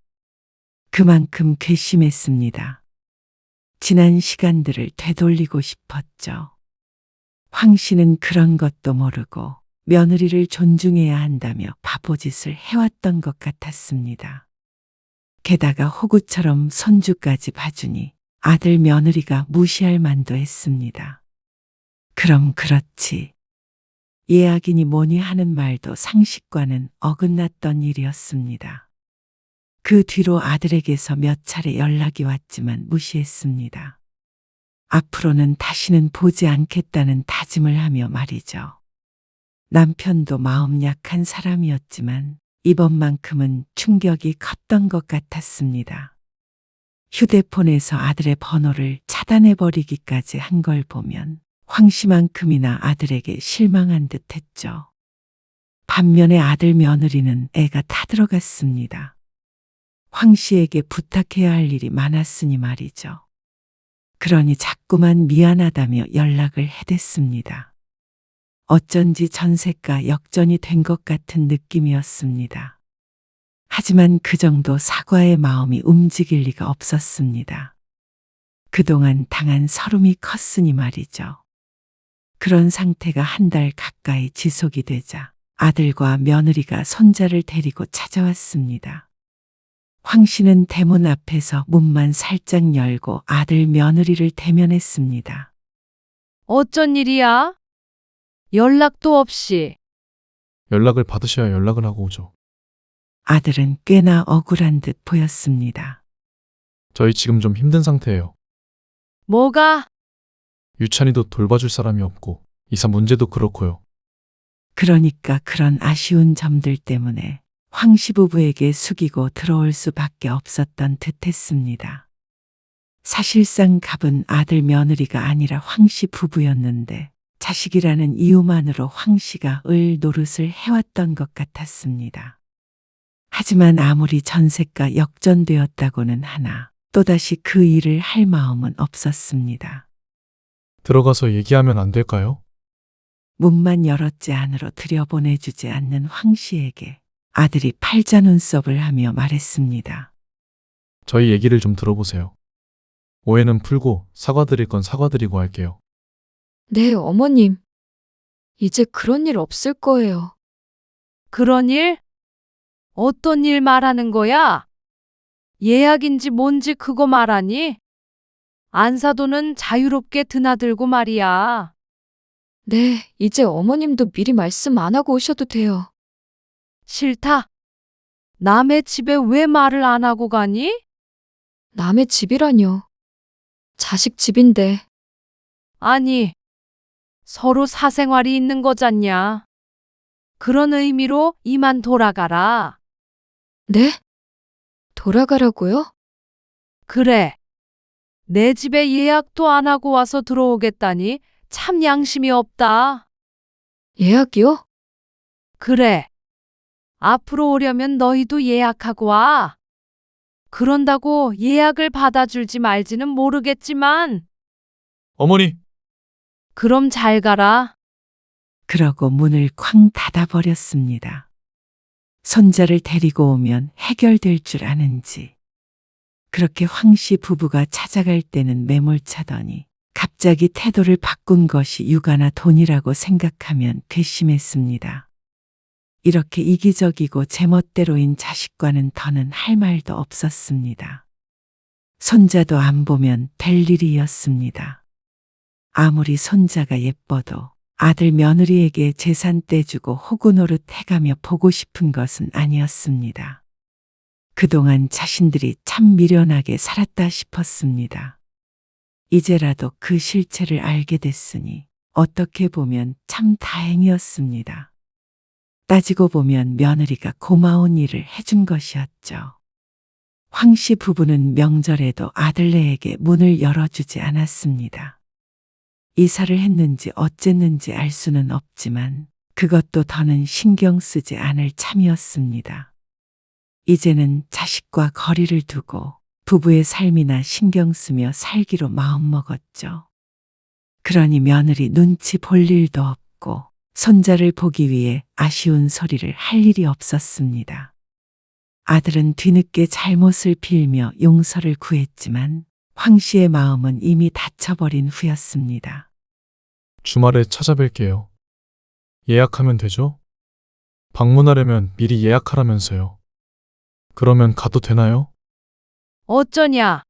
그만큼 괘씸했습니다. 지난 시간들을 되돌리고 싶었죠. 황 씨는 그런 것도 모르고 며느리를 존중해야 한다며 바보짓을 해왔던 것 같았습니다. 게다가 호구처럼 손주까지 봐주니 아들 며느리가 무시할 만도 했습니다. 그럼 그렇지. 예약이니 뭐니 하는 말도 상식과는 어긋났던 일이었습니다. 그 뒤로 아들에게서 몇 차례 연락이 왔지만 무시했습니다. 앞으로는 다시는 보지 않겠다는 다짐을 하며 말이죠. 남편도 마음 약한 사람이었지만 이번만큼은 충격이 컸던 것 같았습니다. 휴대폰에서 아들의 번호를 차단해버리기까지 한 걸 보면 황 씨만큼이나 아들에게 실망한 듯 했죠. 반면에 아들 며느리는 애가 타들어갔습니다. 황 씨에게 부탁해야 할 일이 많았으니 말이죠. 그러니 자꾸만 미안하다며 연락을 해댔습니다. 어쩐지 전세가 역전이 된 것 같은 느낌이었습니다. 하지만 그 정도 사과의 마음이 움직일 리가 없었습니다. 그동안 당한 서름이 컸으니 말이죠. 그런 상태가 한 달 가까이 지속이 되자 아들과 며느리가 손자를 데리고 찾아왔습니다. 황 씨는 대문 앞에서 문만 살짝 열고 아들 며느리를 대면했습니다. 어쩐 일이야? 연락도 없이. 연락을 받으셔야 연락을 하고 오죠. 아들은 꽤나 억울한 듯 보였습니다. 저희 지금 좀 힘든 상태예요. 뭐가? 유찬이도 돌봐줄 사람이 없고 이사 문제도 그렇고요. 그러니까 그런 아쉬운 점들 때문에 황 씨 부부에게 숙이고 들어올 수밖에 없었던 듯했습니다. 사실상 갑은 아들 며느리가 아니라 황 씨 부부였는데 자식이라는 이유만으로 황 씨가 을 노릇을 해왔던 것 같았습니다. 하지만 아무리 전세가 역전되었다고는 하나 또다시 그 일을 할 마음은 없었습니다. 들어가서 얘기하면 안 될까요? 문만 열었지 안으로 들여보내주지 않는 황 씨에게 아들이 팔자 눈썹을 하며 말했습니다. 저희 얘기를 좀 들어보세요. 오해는 풀고 사과드릴 건 사과드리고 할게요. 네, 어머님. 이제 그런 일 없을 거예요. 그런 일? 어떤 일 말하는 거야? 예약인지 뭔지 그거 말하니? 안사도는 자유롭게 드나들고 말이야. 네, 이제 어머님도 미리 말씀 안 하고 오셔도 돼요. 싫다. 남의 집에 왜 말을 안 하고 가니? 남의 집이라뇨. 자식 집인데. 아니, 서로 사생활이 있는 거잖냐. 그런 의미로 이만 돌아가라. 네? 돌아가라고요? 그래. 내 집에 예약도 안 하고 와서 들어오겠다니 참 양심이 없다. 예약이요? 그래. 앞으로 오려면 너희도 예약하고 와. 그런다고 예약을 받아줄지 말지는 모르겠지만 어머니! 그럼 잘 가라. 그러고 문을 쾅 닫아버렸습니다. 손자를 데리고 오면 해결될 줄 아는지 그렇게 황 씨 부부가 찾아갈 때는 매몰차더니 갑자기 태도를 바꾼 것이 육아나 돈이라고 생각하면 괘씸했습니다. 이렇게 이기적이고 제멋대로인 자식과는 더는 할 말도 없었습니다. 손자도 안 보면 될 일이었습니다. 아무리 손자가 예뻐도 아들 며느리에게 재산 떼주고 호구 노릇 해가며 보고 싶은 것은 아니었습니다. 그동안 자신들이 참 미련하게 살았다 싶었습니다. 이제라도 그 실체를 알게 됐으니 어떻게 보면 참 다행이었습니다. 따지고 보면 며느리가 고마운 일을 해준 것이었죠. 황 씨 부부는 명절에도 아들네에게 문을 열어주지 않았습니다. 이사를 했는지 어쨌는지 알 수는 없지만 그것도 더는 신경 쓰지 않을 참이었습니다. 이제는 자식과 거리를 두고 부부의 삶이나 신경 쓰며 살기로 마음먹었죠. 그러니 며느리 눈치 볼 일도 없고 손자를 보기 위해 아쉬운 소리를 할 일이 없었습니다. 아들은 뒤늦게 잘못을 빌며 용서를 구했지만 황 씨의 마음은 이미 다쳐버린 후였습니다. 주말에 찾아뵐게요. 예약하면 되죠? 방문하려면 미리 예약하라면서요. 그러면 가도 되나요? 어쩌냐?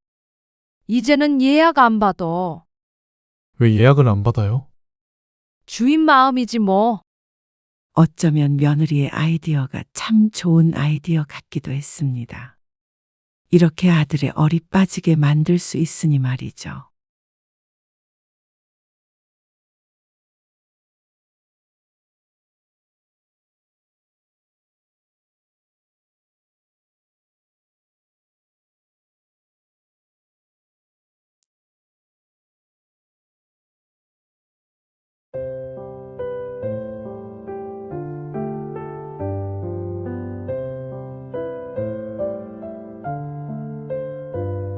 이제는 예약 안 받아. 왜 예약을 안 받아요? 주인 마음이지 뭐. 어쩌면 며느리의 아이디어가 참 좋은 아이디어 같기도 했습니다. 이렇게 아들의 얼이 빠지게 만들 수 있으니 말이죠.